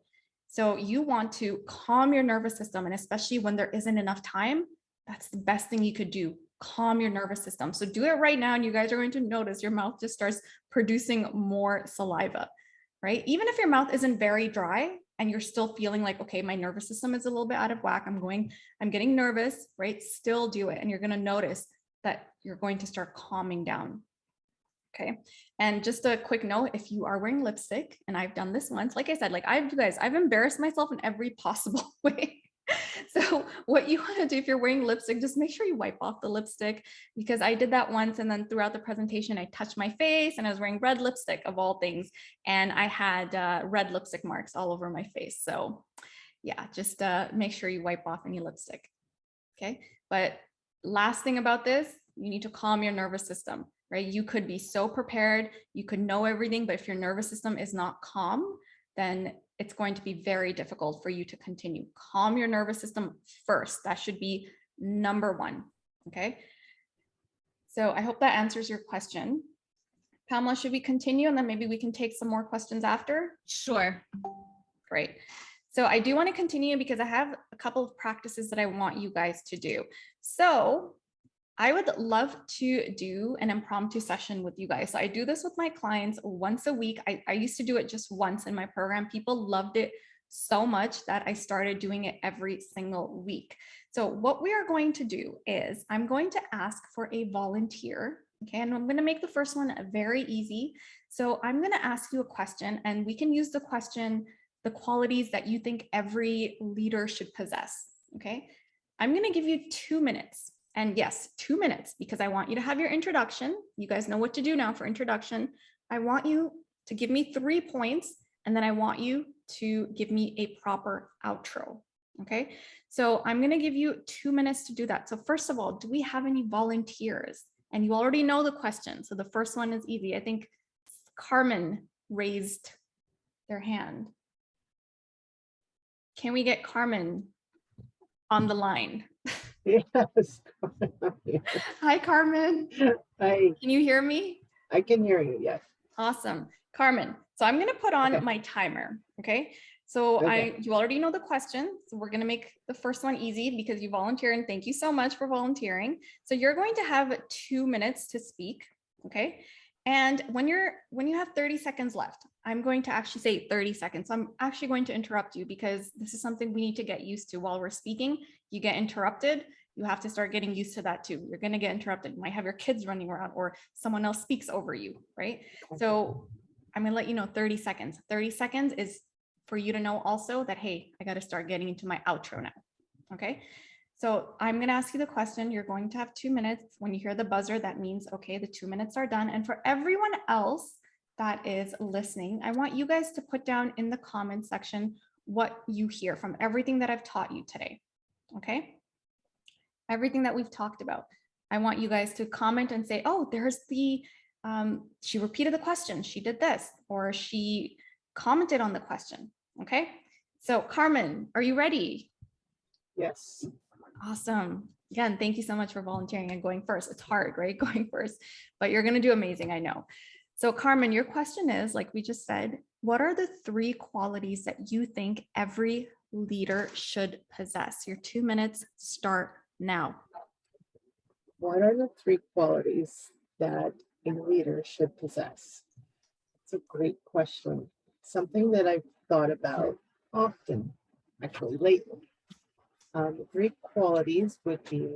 So you want to calm your nervous system, and especially when there isn't enough time, that's the best thing you could do. calm your nervous system. So do it right now, and you guys are going to notice your mouth just starts producing more saliva, right? Even if your mouth isn't very dry and you're still feeling like, okay, my nervous system is a little bit out of whack, I'm getting nervous, right? Still do it. And you're going to notice that you're going to start calming down. Okay. And just a quick note, if you are wearing lipstick, and I've done this once, like I said, like I've embarrassed myself in every possible way. So what you want to do if you're wearing lipstick, just make sure you wipe off the lipstick, because I did that once. And then throughout the presentation, I touched my face and I was wearing red lipstick of all things. And I had red lipstick marks all over my face. So yeah, just make sure you wipe off any lipstick. Okay. But last thing about this, you need to calm your nervous system, right? You could be so prepared, you could know everything, but if your nervous system is not calm, then it's going to be very difficult for you to continue. Calm your nervous system first. That should be number one. Okay. So I hope that answers your question. Pamela, should we continue? And then maybe we can take some more questions after? Sure. Great. So I do want to continue because I have a couple of practices that I want you guys to do. So I would love to do an impromptu session with you guys. So I do this with my clients once a week. I used to do it just once in my program. People loved it so much that I started doing it every single week. So what we are going to do is I'm going to ask for a volunteer. Okay, and I'm going to make the first one very easy. So I'm going to ask you a question, and we can use the question, the qualities that you think every leader should possess. Okay, I'm going to give you 2 minutes. And yes, 2 minutes, because I want you to have your introduction. You guys know what to do now for introduction. I want you to give me 3 points, and then I want you to give me a proper outro. Okay, so I'm going to give you 2 minutes to do that. So first of all, do we have any volunteers? And you already know the question. So the first one is easy. I think Carmen raised their hand. Can we get Carmen on the line? Yes. Hi, Carmen. Hi, Can you hear me? I can hear you. Yes. Awesome. Carmen, so I'm going to put on Okay. my timer. Okay. So Okay. you already know the question. So we're going to make the first one easy because you volunteered, and thank you so much for volunteering. So you're going to have 2 minutes to speak. Okay. And when you have 30 seconds left, I'm going to actually say 30 seconds. So I'm actually going to interrupt you because this is something we need to get used to while we're speaking. You get interrupted. You have to start getting used to that too. You're going to get interrupted. You might have your kids running around or someone else speaks over you, right? So I'm going to let you know 30 seconds. 30 seconds is for you to know also that, hey, I got to start getting into my outro now. Okay. So I'm going to ask you the question. You're going to have 2 minutes. When you hear the buzzer, that means, okay, the 2 minutes are done. And for everyone else that is listening, I want you guys to put down in the comment section what you hear from everything that I've taught you today. Okay. Everything that we've talked about. I want you guys to comment and say, oh, there's the, she repeated the question. She did this, or she commented on the question. Okay. So Carmen, are you ready? Yes. Awesome. Again, thank you so much for volunteering and going first. It's hard, right? Going first, but you're going to do amazing. I know. So Carmen, your question is, like we just said, what are the 3 qualities that you think every leader should possess? Your 2 minutes start now. What are the 3 qualities that a leader should possess? It's a great question. Something that I've thought about often, actually lately. The 3 qualities would be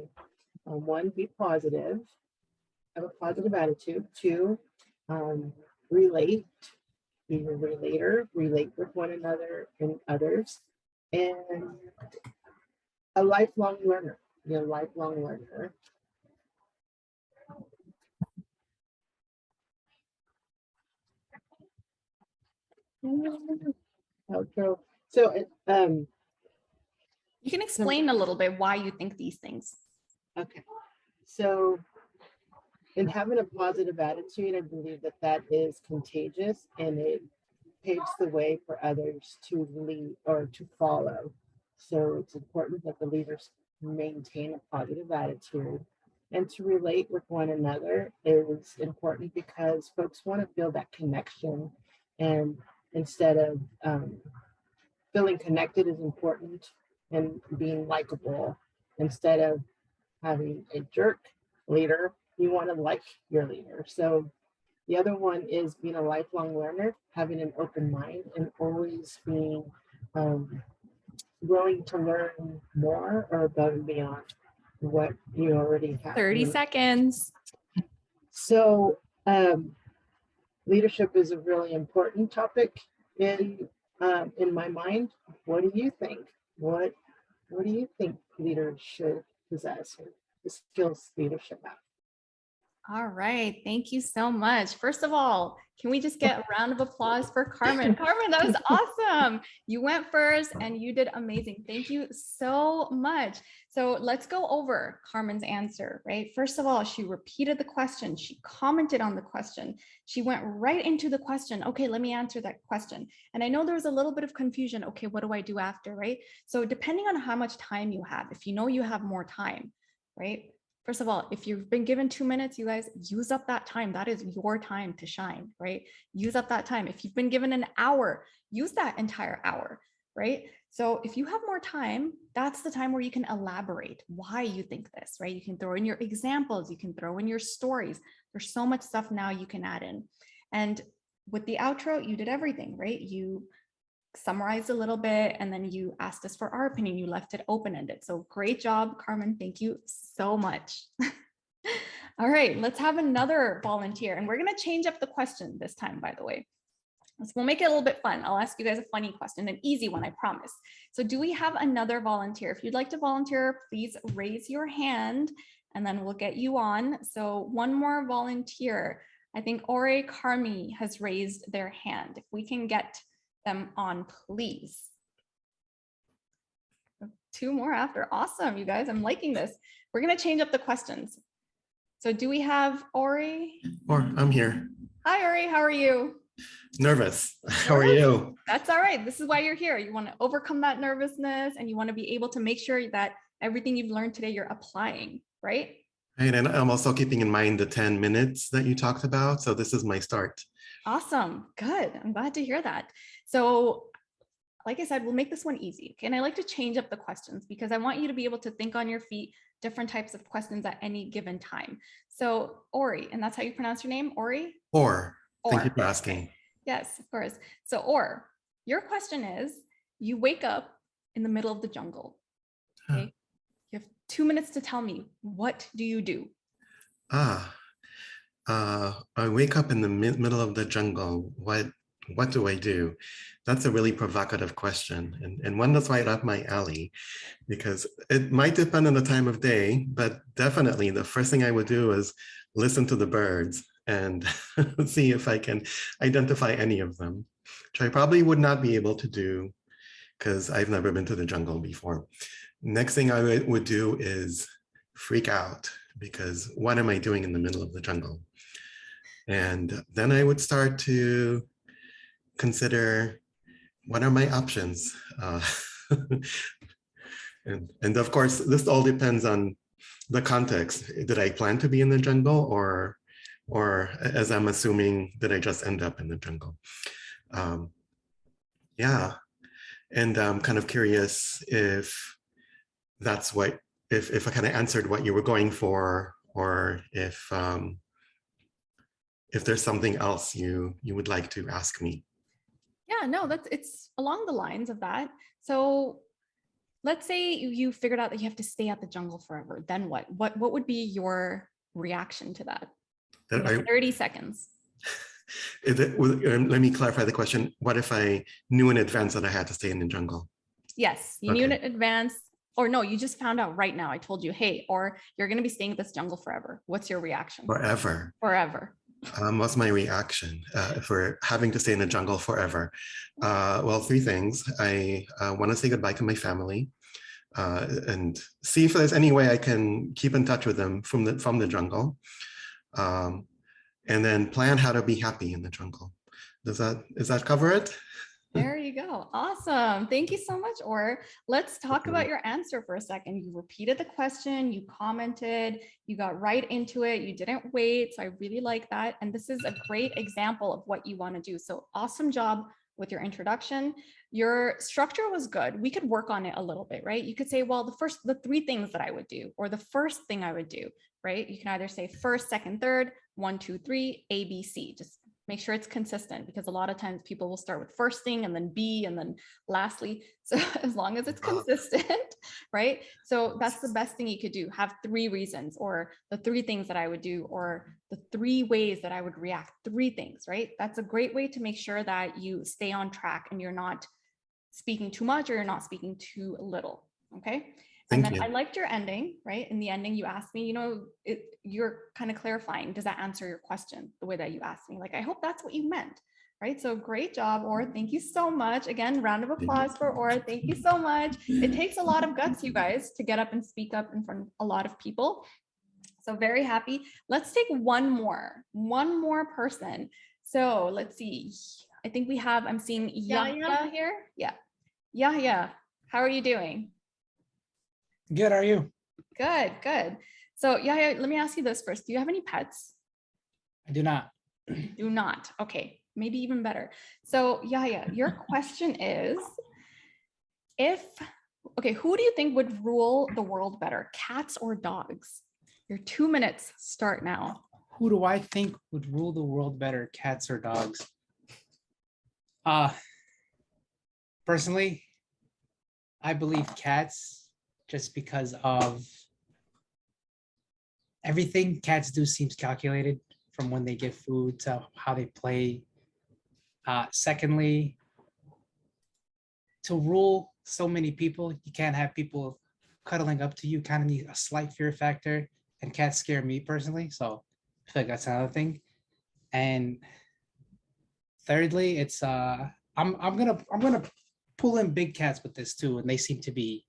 1, be positive, have a positive attitude. 2, relate, be a relator, relate with one another and others, and a lifelong learner, be a lifelong learner. Outro. So, You can explain a little bit why you think these things. okay. So, in having a positive attitude, I believe that that is contagious and it paves the way for others to lead or to follow. So, it's important that the leaders maintain a positive attitude. And to relate with one another is important because folks want to feel that connection. And instead of feeling connected is important and being likable instead of having a jerk leader, you want to like your leader. So the other one is being a lifelong learner, having an open mind, and always being willing to learn more or above and beyond what you already have. 30 seconds. So leadership is a really important topic in my mind. What do you think? What do you think leaders should possess, or the skills leadership have? All right. Thank you so much. First of all, can we just get a round of applause for Carmen? Carmen, that was awesome. You went first and you did amazing. Thank you so much. So let's go over Carmen's answer, right? First of all, she repeated the question. She commented on the question. She went right into the question. Okay, let me answer that question. And I know there was a little bit of confusion. Okay, what do I do after, right? So depending on how much time you have, if you know you have more time, right? First of all, if you've been given 2 minutes, you guys use up that time. That is your time to shine, right? Use up that time. If you've been given an hour, use that entire hour, right? So if you have more time, that's the time where you can elaborate why you think this, right? You can throw in your examples, you can throw in your stories. There's so much stuff now you can add in. And with the outro, you did everything, right? You summarized a little bit and then you asked us for our opinion. You left it open-ended. So great job, Carmen. Thank you so much. All right, let's have another volunteer, and we're going to change up the question this time, by the way. So we'll make it a little bit fun. I'll ask you guys a funny question, an easy one, I promise. So do we have another volunteer? If you'd like to volunteer, please raise your hand and then we'll get you on. So one more volunteer. I think Ore Carmi has raised their hand. If we can get them on, please. 2 more after. Awesome, you guys. I'm liking this. We're going to change up the questions. So do we have Ori? I'm here. Hi, Ori. How are you? Nervous. How are you? That's all right. This is why you're here. You want to overcome that nervousness and you want to be able to make sure that everything you've learned today, you're applying, right? Right, and I'm also keeping in mind the 10 minutes that you talked about. So this is my start. Awesome. Good. I'm glad to hear that. So like I said, we'll make this one easy. Okay. And I like to change up the questions because I want you to be able to think on your feet, different types of questions at any given time. So Ori, and that's how you pronounce your name, Ori? Or. Thank you for Okay. asking. Yes, of course. So Or, your question is, you wake up in the middle of the jungle. Okay. You have 2 minutes to tell me, what do you do? I wake up in the middle of the jungle. What do I do? That's a really provocative question, and one that's right up my alley, because it might depend on the time of day, but definitely the first thing I would do is listen to the birds and see if I can identify any of them, which I probably would not be able to do because I've never been to the jungle before. Next thing I would do is freak out, because what am I doing in the middle of the jungle? And then I would start to consider, what are my options? And of course, this all depends on the context. Did I plan to be in the jungle, or as I'm assuming, did I just end up in the jungle? Yeah, and I'm kind of curious if that's what, if I kind of answered what you were going for, or if there's something else you would like to ask me. Yeah, no, it's along the lines of that. So let's say you figured out that you have to stay at the jungle forever. Then what? What would be your reaction to that? 30 seconds. Let me clarify the question. What if I knew in advance that I had to stay in the jungle? Yes, you knew in advance. Or no, you just found out right now. I told you, hey, or you're going to be staying in this jungle forever. What's your reaction? Forever. Forever. What's my reaction for having to stay in the jungle forever? Well, 3 things. I want to say goodbye to my family and see if there's any way I can keep in touch with them from the jungle, and then plan how to be happy in the jungle. Does that cover it? There you go. Awesome. Thank you so much, Or. Let's talk about your answer for a second. You repeated the question, you commented, you got right into it, you didn't wait. So I really like that. And this is a great example of what you want to do. So awesome job with your introduction. Your structure was good. We could work on it a little bit, right? You could say, well, the 3 things that I would do, or the first thing I would do, right? You can either say first, second, third, 1, 2, 3, A, B, C. Just make sure it's consistent, because a lot of times people will start with first thing and then B and then lastly. So as long as it's consistent, right? So that's the best thing you could do. Have 3 reasons, or the 3 things that I would do, or the 3 ways that I would react, 3 things, right? That's a great way to make sure that you stay on track and you're not speaking too much or you're not speaking too little. Okay. And Thank then you. I liked your ending, right? In the ending, you asked me, you're kind of clarifying. Does that answer your question the way that you asked me? Like, I hope that's what you meant, right? So great job, Aura. Thank you so much. Again, round of applause for Aura. Thank you so much. It takes a lot of guts, you guys, to get up and speak up in front of a lot of people. So very happy. Let's take one more person. So let's see. I think we have, I'm seeing Yahya here. Yeah. Yahya, how are you doing? Good, how are you? Good, good. So Yahya, let me ask you this first. Do you have any pets? I do not. Do not. Okay, maybe even better. So Yahya, your question is, who do you think would rule the world better, cats or dogs? Your 2 minutes start now. Who do I think would rule the world better, cats or dogs? Personally, I believe cats, just because of everything cats do seems calculated, from when they get food to how they play. Secondly, to rule so many people, you can't have people cuddling up to you. Kind of need a slight fear factor, and cats scare me personally, so I feel like that's another thing. And thirdly, it's I'm gonna pull in big cats with this too, and they seem to be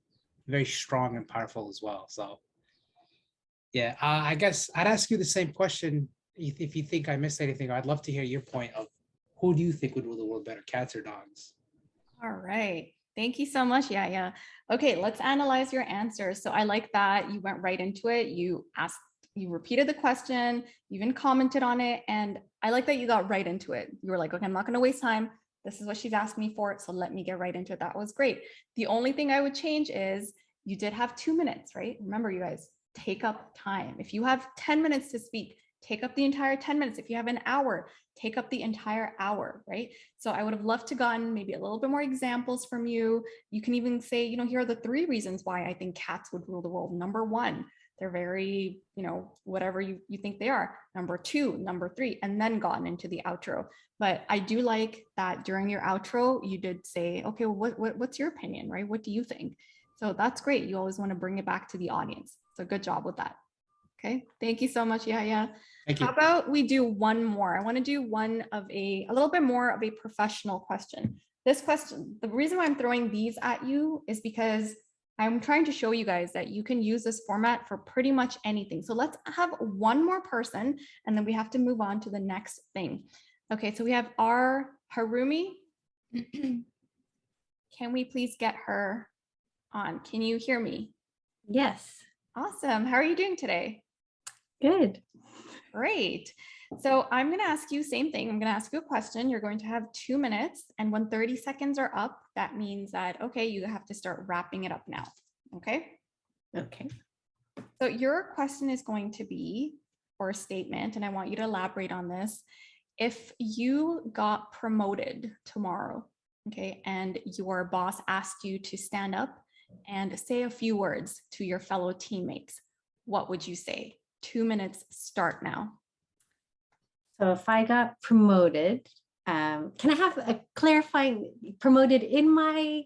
very strong and powerful as well. So yeah, I guess I'd ask you the same question. If you think I missed anything, I'd love to hear your point of who do you think would rule the world better, cats or dogs? All right. Thank you so much, Yaya. Okay, let's analyze your answers. So I like that you went right into it. You repeated the question, you even commented on it. And I like that you got right into it. You were like, okay, I'm not going to waste time. This is what she's asked me for. So let me get right into it. That was great. The only thing I would change is you did have 2 minutes, right? Remember, you guys, take up time. If you have 10 minutes to speak, take up the entire 10 minutes. If you have an hour, take up the entire hour, right? So I would have loved to gotten maybe a little bit more examples from you. You can even say, here are the 3 reasons why I think cats would rule the world. Number 1, they're very, whatever you think they are. Number 2, number 3, and then gotten into the outro. But I do like that during your outro, you did say, okay, well, what's your opinion, right? What do you think? So that's great. You always want to bring it back to the audience. So good job with that. Okay. Thank you so much. Yeah. Thank you. How about we do one more? I want to do one of a little bit more of a professional question. This question, the reason why I'm throwing these at you is because I'm trying to show you guys that you can use this format for pretty much anything. So let's have one more person, and then we have to move on to the next thing. Okay, so we have our Harumi. Can we please get her on? Can you hear me? Yes. Awesome. How are you doing today? Good. Great. So I'm going to ask you same thing. I'm going to ask you a question. You're going to have 2 minutes, and when 30 seconds are up, that means that, okay, you have to start wrapping it up now. Okay. Okay. So your question is going to be, or a statement, and I want you to elaborate on this. If you got promoted tomorrow, okay, and your boss asked you to stand up and say a few words to your fellow teammates, what would you say? 2 minutes start now. So if I got promoted, can I have a clarifying, promoted in my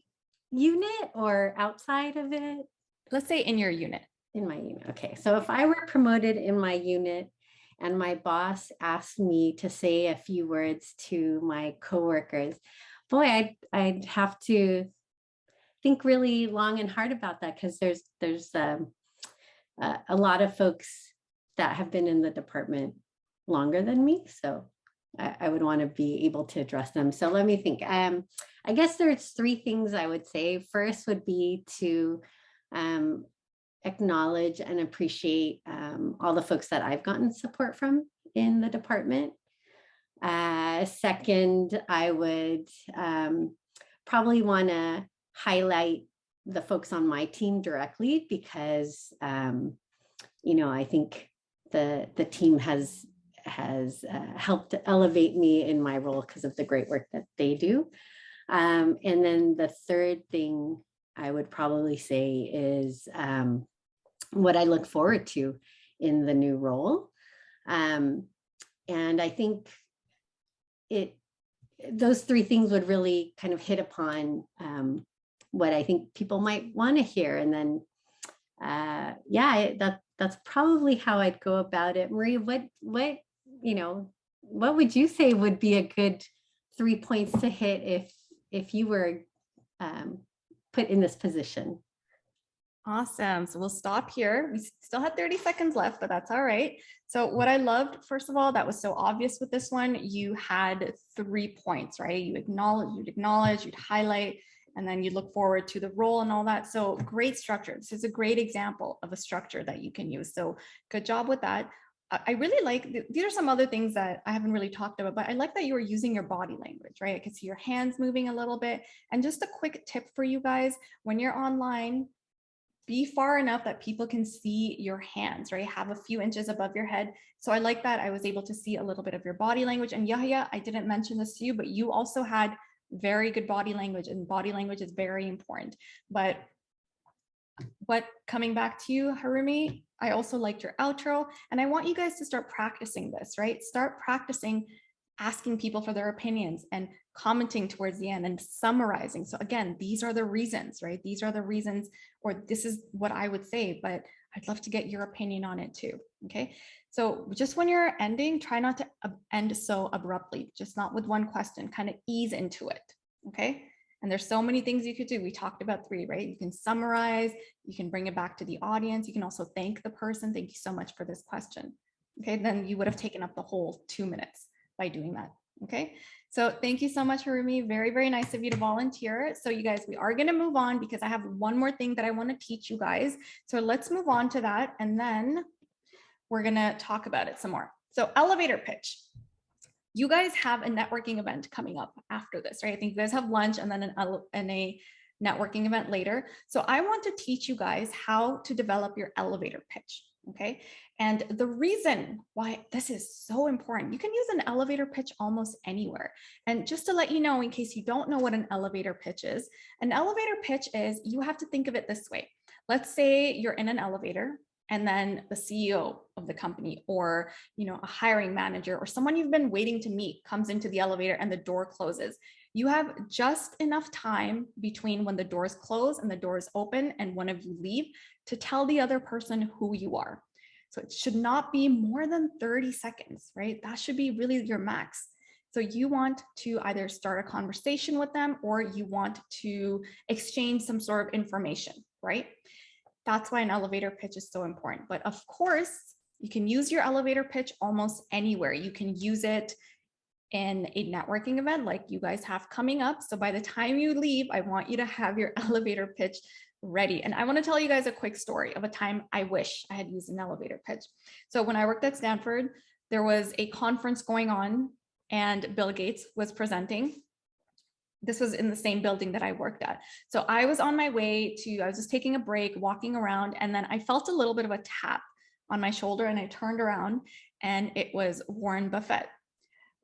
unit or outside of it? Let's say in your unit. In my unit. Okay. So if I were promoted in my unit and my boss asked me to say a few words to my coworkers, boy, I'd have to think really long and hard about that, because there's a lot of folks that have been in the department longer than me. So I would want to be able to address them. So let me think. I guess there's 3 things I would say. First would be to acknowledge and appreciate all the folks that I've gotten support from in the department. Second, I would probably want to highlight the folks on my team directly, because I think the team has helped elevate me in my role because of the great work that they do. And then the third thing I would probably say is what I look forward to in the new role. And I think those three things would really kind of hit upon what I think people might want to hear. And then, that's probably how I'd go about it. Marie, what would you say would be a good 3 points to hit if you were put in this position? Awesome. So we'll stop here. We still had 30 seconds left, but that's all right. So what I loved, first of all, that was so obvious with this one, you had 3 points, right? You'd acknowledge, you'd highlight, and then you look forward to the role and all that. So great structure. This is a great example of a structure that you can use. So good job with that. I really like, these are some other things that I haven't really talked about, but I like that you were using your body language, right? I could see your hands moving a little bit. And just a quick tip for you guys, when you're online, be far enough that people can see your hands, right? Have a few inches above your head. So I like that I was able to see a little bit of your body language. And Yahya, I didn't mention this to you, but you also had very good body language, and body language is very important. But coming back to you, Harumi, I also liked your outro, and I want you guys to start practicing this, right? Start practicing asking people for their opinions and commenting towards the end and summarizing. So again, these are the reasons, right? These are the reasons, or this is what I would say, but I'd love to get your opinion on it too. Okay. So just when you're ending, try not to end so abruptly, just not with one question, kind of ease into it. Okay. And there's so many things you could do. We talked about 3, right? You can summarize, you can bring it back to the audience. You can also thank the person. Thank you so much for this question. Okay. Then you would have taken up the whole 2 minutes by doing that. Okay. So thank you so much, Harumi. Very, very nice of you to volunteer. So you guys, we are going to move on because I have one more thing that I want to teach you guys. So let's move on to that. And then we're going to talk about it some more. So elevator pitch. You guys have a networking event coming up after this, right? I think you guys have lunch and then a networking event later. So I want to teach you guys how to develop your elevator pitch. Okay. And the reason why this is so important, you can use an elevator pitch almost anywhere. And just to let you know, in case you don't know what an elevator pitch is, an elevator pitch is, you have to think of it this way. Let's say you're in an elevator and then the CEO of the company, or, a hiring manager or someone you've been waiting to meet comes into the elevator and the door closes. You have just enough time between when the doors close and the doors open and one of you leave to tell the other person who you are. So it should not be more than 30 seconds, right? That should be really your max. So you want to either start a conversation with them or you want to exchange some sort of information, right? That's why an elevator pitch is so important. But of course, you can use your elevator pitch almost anywhere. You can use it in a networking event like you guys have coming up. So by the time you leave, I want you to have your elevator pitch ready. And I want to tell you guys a quick story of a time I wish I had used an elevator pitch. So when I worked at Stanford, there was a conference going on and Bill Gates was presenting. This was in the same building that I worked at. So I was on my way I was just taking a break, walking around, and then I felt a little bit of a tap on my shoulder and I turned around and it was Warren Buffett,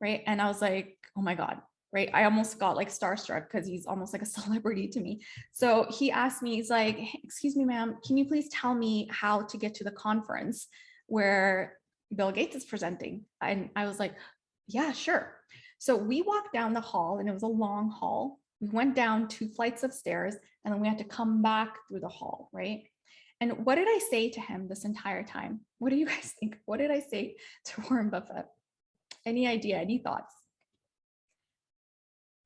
right? And I was like, oh my God, right? I almost got like starstruck because he's almost like a celebrity to me. So he asked me, he's like, hey, excuse me, ma'am, can you please tell me how to get to the conference where Bill Gates is presenting? And I was like, yeah, sure. So we walked down the hall and it was a long hall. We went down 2 flights of stairs and then we had to come back through the hall, right? And what did I say to him this entire time? What do you guys think? What did I say to Warren Buffett? Any idea? Any thoughts?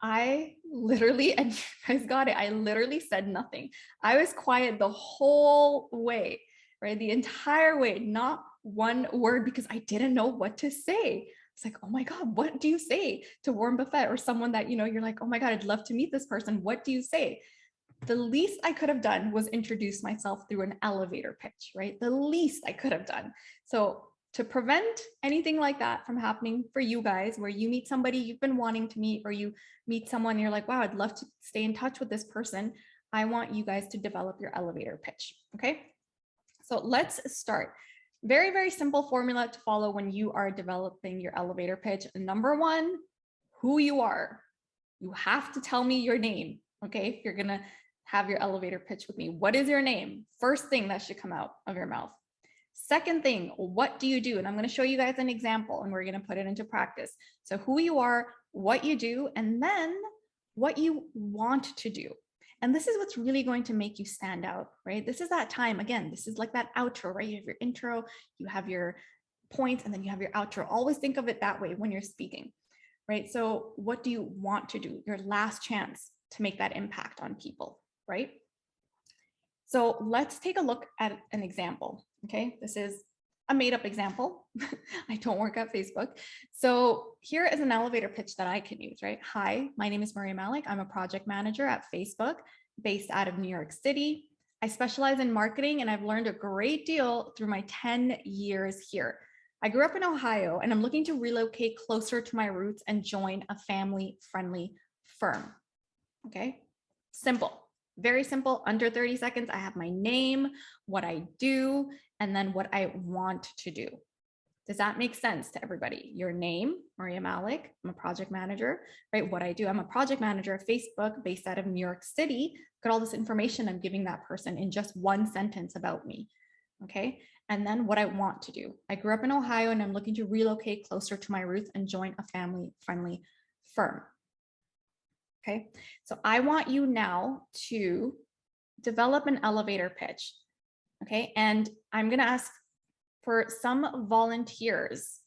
I literally, and you guys got it, I literally said nothing. I was quiet the whole way, right? The entire way, not one word, because I didn't know what to say. It's like, oh my God, what do you say to Warren Buffett or someone that, you're like, oh my God, I'd love to meet this person. What do you say? The least I could have done was introduce myself through an elevator pitch, right? The least I could have done. So to prevent anything like that from happening for you guys, where you meet somebody you've been wanting to meet, or you meet someone you're like, wow, I'd love to stay in touch with this person, I want you guys to develop your elevator pitch, okay? So let's start. Very, very simple formula to follow when you are developing your elevator pitch. Number one, who you are. You have to tell me your name, okay? If you're gonna have your elevator pitch with me, what is your name? First thing that should come out of your mouth. Second thing, what do you do? And I'm gonna show you guys an example and we're gonna put it into practice. So who you are, what you do, and then what you want to do. And this is what's really going to make you stand out, right? This is that time, again, this is like that outro, right? You have your intro, you have your points, and then you have your outro. Always think of it that way when you're speaking, right? So what do you want to do? Your last chance to make that impact on people, right? So let's take a look at an example, okay? This is a made-up example. I don't work at Facebook. So here is an elevator pitch that I can use, right? Hi, my name is Maria Malik. I'm a project manager at Facebook based out of New York City. I specialize in marketing and I've learned a great deal through my 10 years here. I grew up in Ohio and I'm looking to relocate closer to my roots and join a family-friendly firm. Okay, simple. Very simple, under 30 seconds. I have my name, what I do, and then what I want to do. Does that make sense to everybody? Your name, Maria Malik, I'm a project manager, right? What I do, I'm a project manager at Facebook based out of New York City. Look at all this information I'm giving that person in just one sentence about me, okay? And then what I want to do. I grew up in Ohio and I'm looking to relocate closer to my roots and join a family-friendly firm. Okay, so I want you now to develop an elevator pitch. Okay, and I'm going to ask for some volunteers,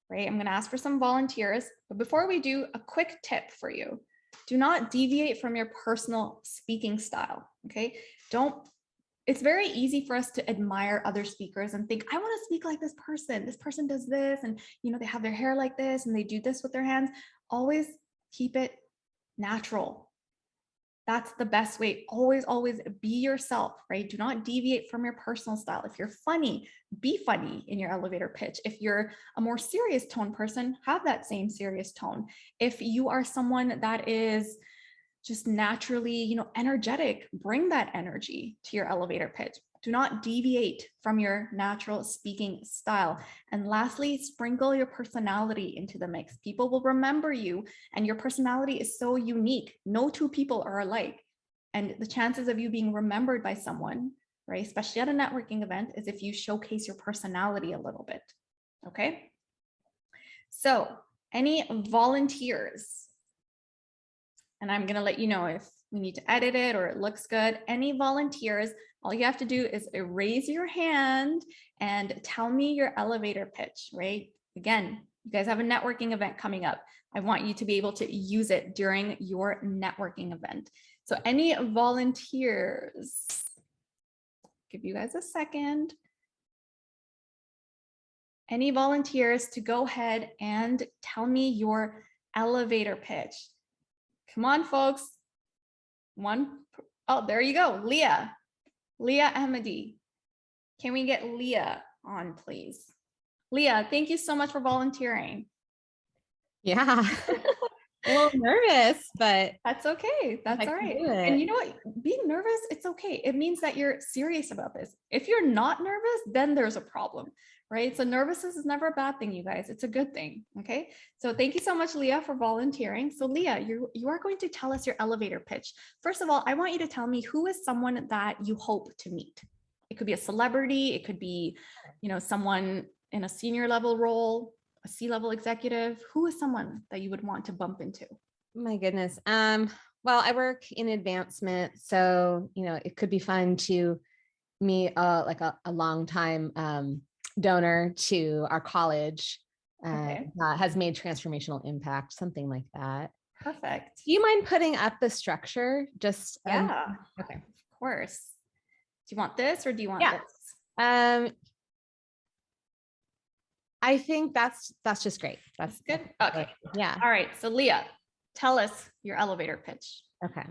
right? I'm going to ask for some volunteers. But before we do, a quick tip for you. Do not deviate from your personal speaking style. Okay, it's very easy for us to admire other speakers and think, I want to speak like this person. This person does this, and they have their hair like this, and they do this with their hands. Always keep it natural. That's the best way. Always, always be yourself, right? Do not deviate from your personal style. If you're funny, be funny in your elevator pitch. If you're a more serious tone person, have that same serious tone. If you are someone that is just naturally, energetic, bring that energy to your elevator pitch. Do not deviate from your natural speaking style. And lastly, sprinkle your personality into the mix. People will remember you, and your personality is so unique. No two people are alike. And the chances of you being remembered by someone, right, especially at a networking event, is if you showcase your personality a little bit. Okay. So, any volunteers? And I'm going to let you know if we need to edit it or it looks good. Any volunteers? All you have to do is raise your hand and tell me your elevator pitch, right? Again, you guys have a networking event coming up. I want you to be able to use it during your networking event. So any volunteers? Give you guys a second. Any volunteers to go ahead and tell me your elevator pitch? Come on, folks. Oh, there you go, Leah Ahmadi. Can we get Leah on, please? Leah, thank you so much for volunteering. Yeah, a little nervous, but that's okay. That's all right. And you know what? Being nervous, it's okay. It means that you're serious about this. If you're not nervous, then there's a problem, right? So nervousness is never a bad thing, you guys. It's a good thing. Okay. So thank you so much, Leah, for volunteering. So Leah, you are going to tell us your elevator pitch. First of all, I want you to tell me who is someone that you hope to meet. It could be a celebrity. It could be, someone in a senior level role, a C-level executive. Who is someone that you would want to bump into? my goodness. Well, I work in advancement, so it could be fun to meet like a longtime donor to our college Okay. that has made transformational impact, something like that. Perfect. Do you mind putting up the structure? Just Yeah. okay. Of course. Do you want this or do you want Yeah. this? I think that's just great. That's Good. Okay. Yeah. All right. So Leah, tell us your elevator pitch. Okay.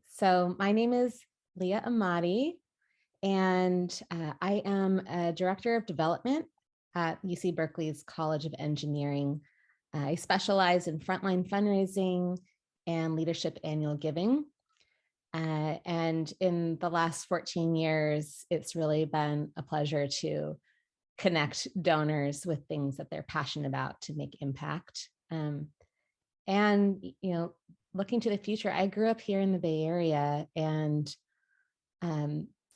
So my name is Leah Ahmadi, and I am a director of development at UC Berkeley's College of Engineering. I specialize in frontline fundraising and leadership annual giving. And in the last 14 years, it's really been a pleasure to connect donors with things that they're passionate about to make impact. And, looking to the future, I grew up here in the Bay Area and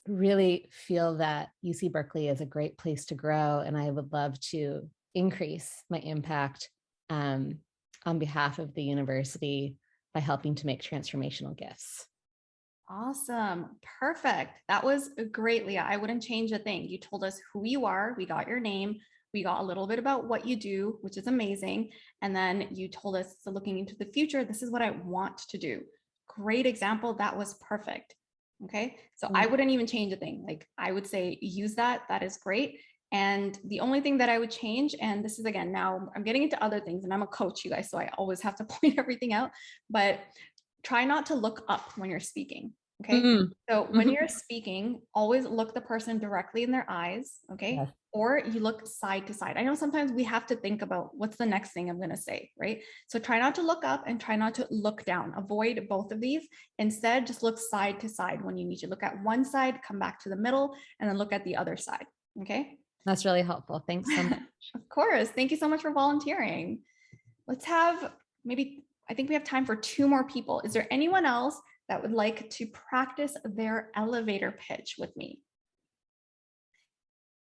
really feel that UC Berkeley is a great place to grow. And I would love to increase my impact on behalf of the university by helping to make transformational gifts. Awesome. Perfect. That was great, Leah. I wouldn't change a thing. You told us who you are. We got your name. We got a little bit about what you do, which is amazing. And then you told us, so looking into the future, this is what I want to do. Great example. That was perfect. Okay. So I wouldn't even change a thing. Like I would say, use that. That is great. And the only thing that I would change, and this is again, now I'm getting into other things and I'm a coach, you guys, so I always have to point everything out, but try not to look up when you're speaking. Okay. So when you're speaking, always look the person directly in their eyes. Okay. Yes. Or you look side to side. I know sometimes we have to think about what's the next thing I'm going to say, right? So try not to look up and try not to look down. Avoid both of these. Instead, just look side to side when you need to. Look at one side, come back to the middle, and then look at the other side. Okay. That's really helpful. Thanks so much. Of course. Thank you so much for volunteering. Let's have I think we have time for 2 more people. Is there anyone else that would like to practice their elevator pitch with me?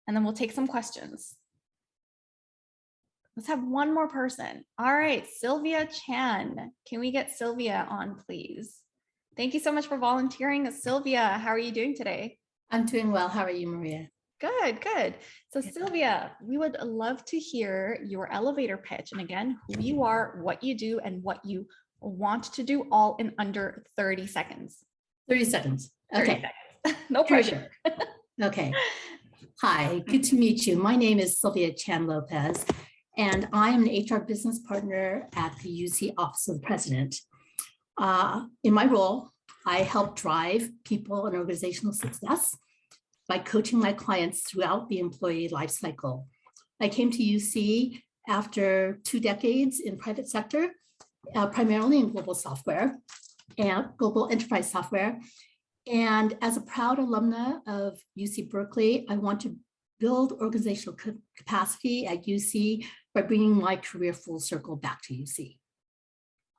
And then we'll take some questions. Let's have one more person. All right, Sylvia Chan. Can we get Sylvia on, please? Thank you so much for volunteering. Sylvia, how are you doing today? I'm doing well. How are you, Maria? Good, good. So Sylvia, we would love to hear your elevator pitch. And again, who you are, what you do, and what you want to do, all in under 30 seconds. 30 seconds. 30 Okay. seconds. No pressure. Okay. Hi, good to meet you. My name is Sylvia Chan Lopez, and I'm an HR business partner at the UC Office of the President. In my role, I help drive people and organizational success by coaching my clients throughout the employee life cycle. I came to UC after 2 decades in private sector, primarily in global software and global enterprise software. And as a proud alumna of UC Berkeley, I want to build organizational capacity at UC by bringing my career full circle back to UC.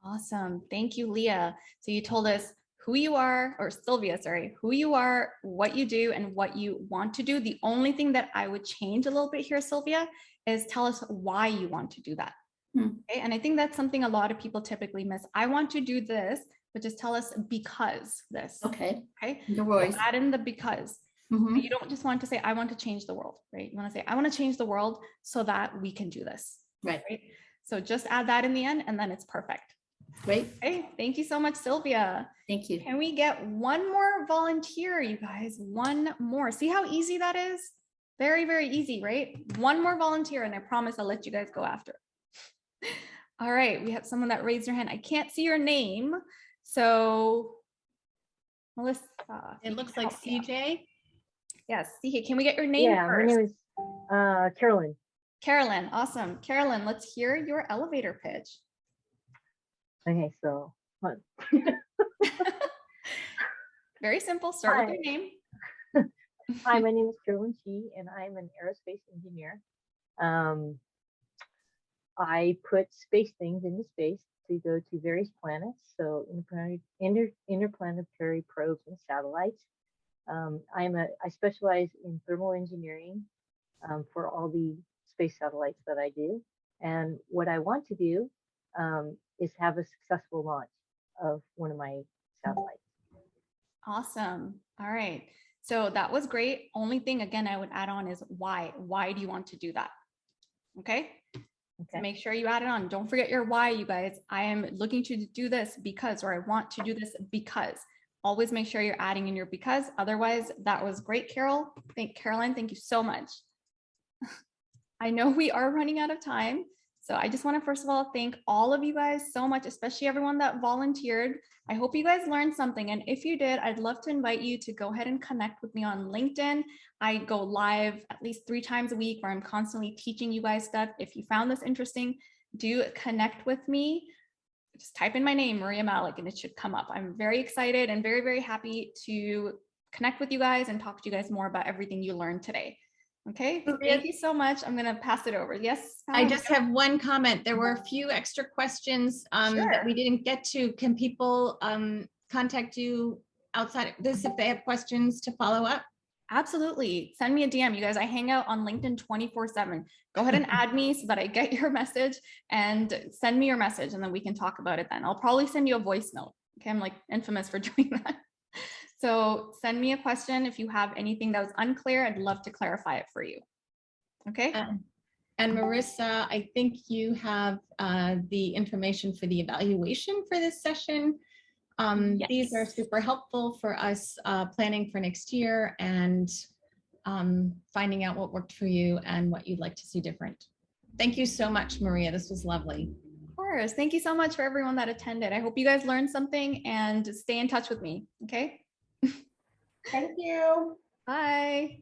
Awesome. Thank you, Leah. So you told us who you are, or Sylvia, sorry, who you are, what you do, and what you want to do. The only thing that I would change a little bit here, Sylvia, is tell us why you want to do that. Okay? And I think that's something a lot of people typically miss. I want to do this, but just tell us because this. Okay. Okay. No worries. So add in the because. But you don't just want to say, I want to change the world, right? You want to say, I want to change the world so that we can do this. Right. So just add that in the end, and then it's perfect. Great. Okay. Thank you so much, Sylvia. Thank you. Can we get one more volunteer, you guys? One more. See how easy that is? Very, very easy, right? One more volunteer, and I promise I'll let you guys go after. All right. We have someone that raised their hand. I can't see your name. So, Melissa. It looks like CJ. Yes. CJ, can we get your name Yeah, first? my name is Carolyn. Carolyn. Awesome. Carolyn, let's hear your elevator pitch. Okay, so Very simple. Start with your name. hi, my name is Carolyn Chi, and I'm an aerospace engineer. I put space things into space to go to various planets, so interplanetary probes and satellites. I specialize in thermal engineering for all the space satellites that I do. And what I want to do is have a successful launch of one of my satellites. Awesome. All right. So that was great. Only thing, again, I would add on is why. Why do you want to do that? Okay. So make sure you add it on. Don't forget your why, you guys. I am looking to do this because, or I want to do this because. Always make sure you're adding in your because. Otherwise, that was great, Caroline. Thank you so much. I know we are running out of time. So I just want to, first of all, thank all of you guys so much, especially everyone that volunteered. I hope you guys learned something. And if you did, I'd love to invite you to go ahead and connect with me on LinkedIn. I go live at least 3 times a week where I'm constantly teaching you guys stuff. If you found this interesting, do connect with me. Just type in my name, Maria Malik, and it should come up. I'm very excited and very, very happy to connect with you guys and talk to you guys more about everything you learned today. Okay, Maria? thank you so much. I'm gonna pass it over. Yes? I Pamela? just have one comment. There were a few extra questions that we Sure. didn't get to. Can people contact you outside of this if they have questions to follow up? Absolutely. Send me a DM, you guys. I hang out on LinkedIn 24/7. Go ahead and add me so that I get your message, and send me your message, and then we can talk about it then. I'll probably send you a voice note. Okay, I'm like infamous for doing that. So send me a question if you have anything that was unclear. I'd love to clarify it for you. Okay. And Marissa, I think you have the information for the evaluation for this session. These are Yes. super helpful for us planning for next year and finding out what worked for you and what you'd like to see different. Thank you so much, Maria. This was lovely. Of course. Thank you so much for everyone that attended. I hope you guys learned something, and stay in touch with me. Okay. Thank you. Bye.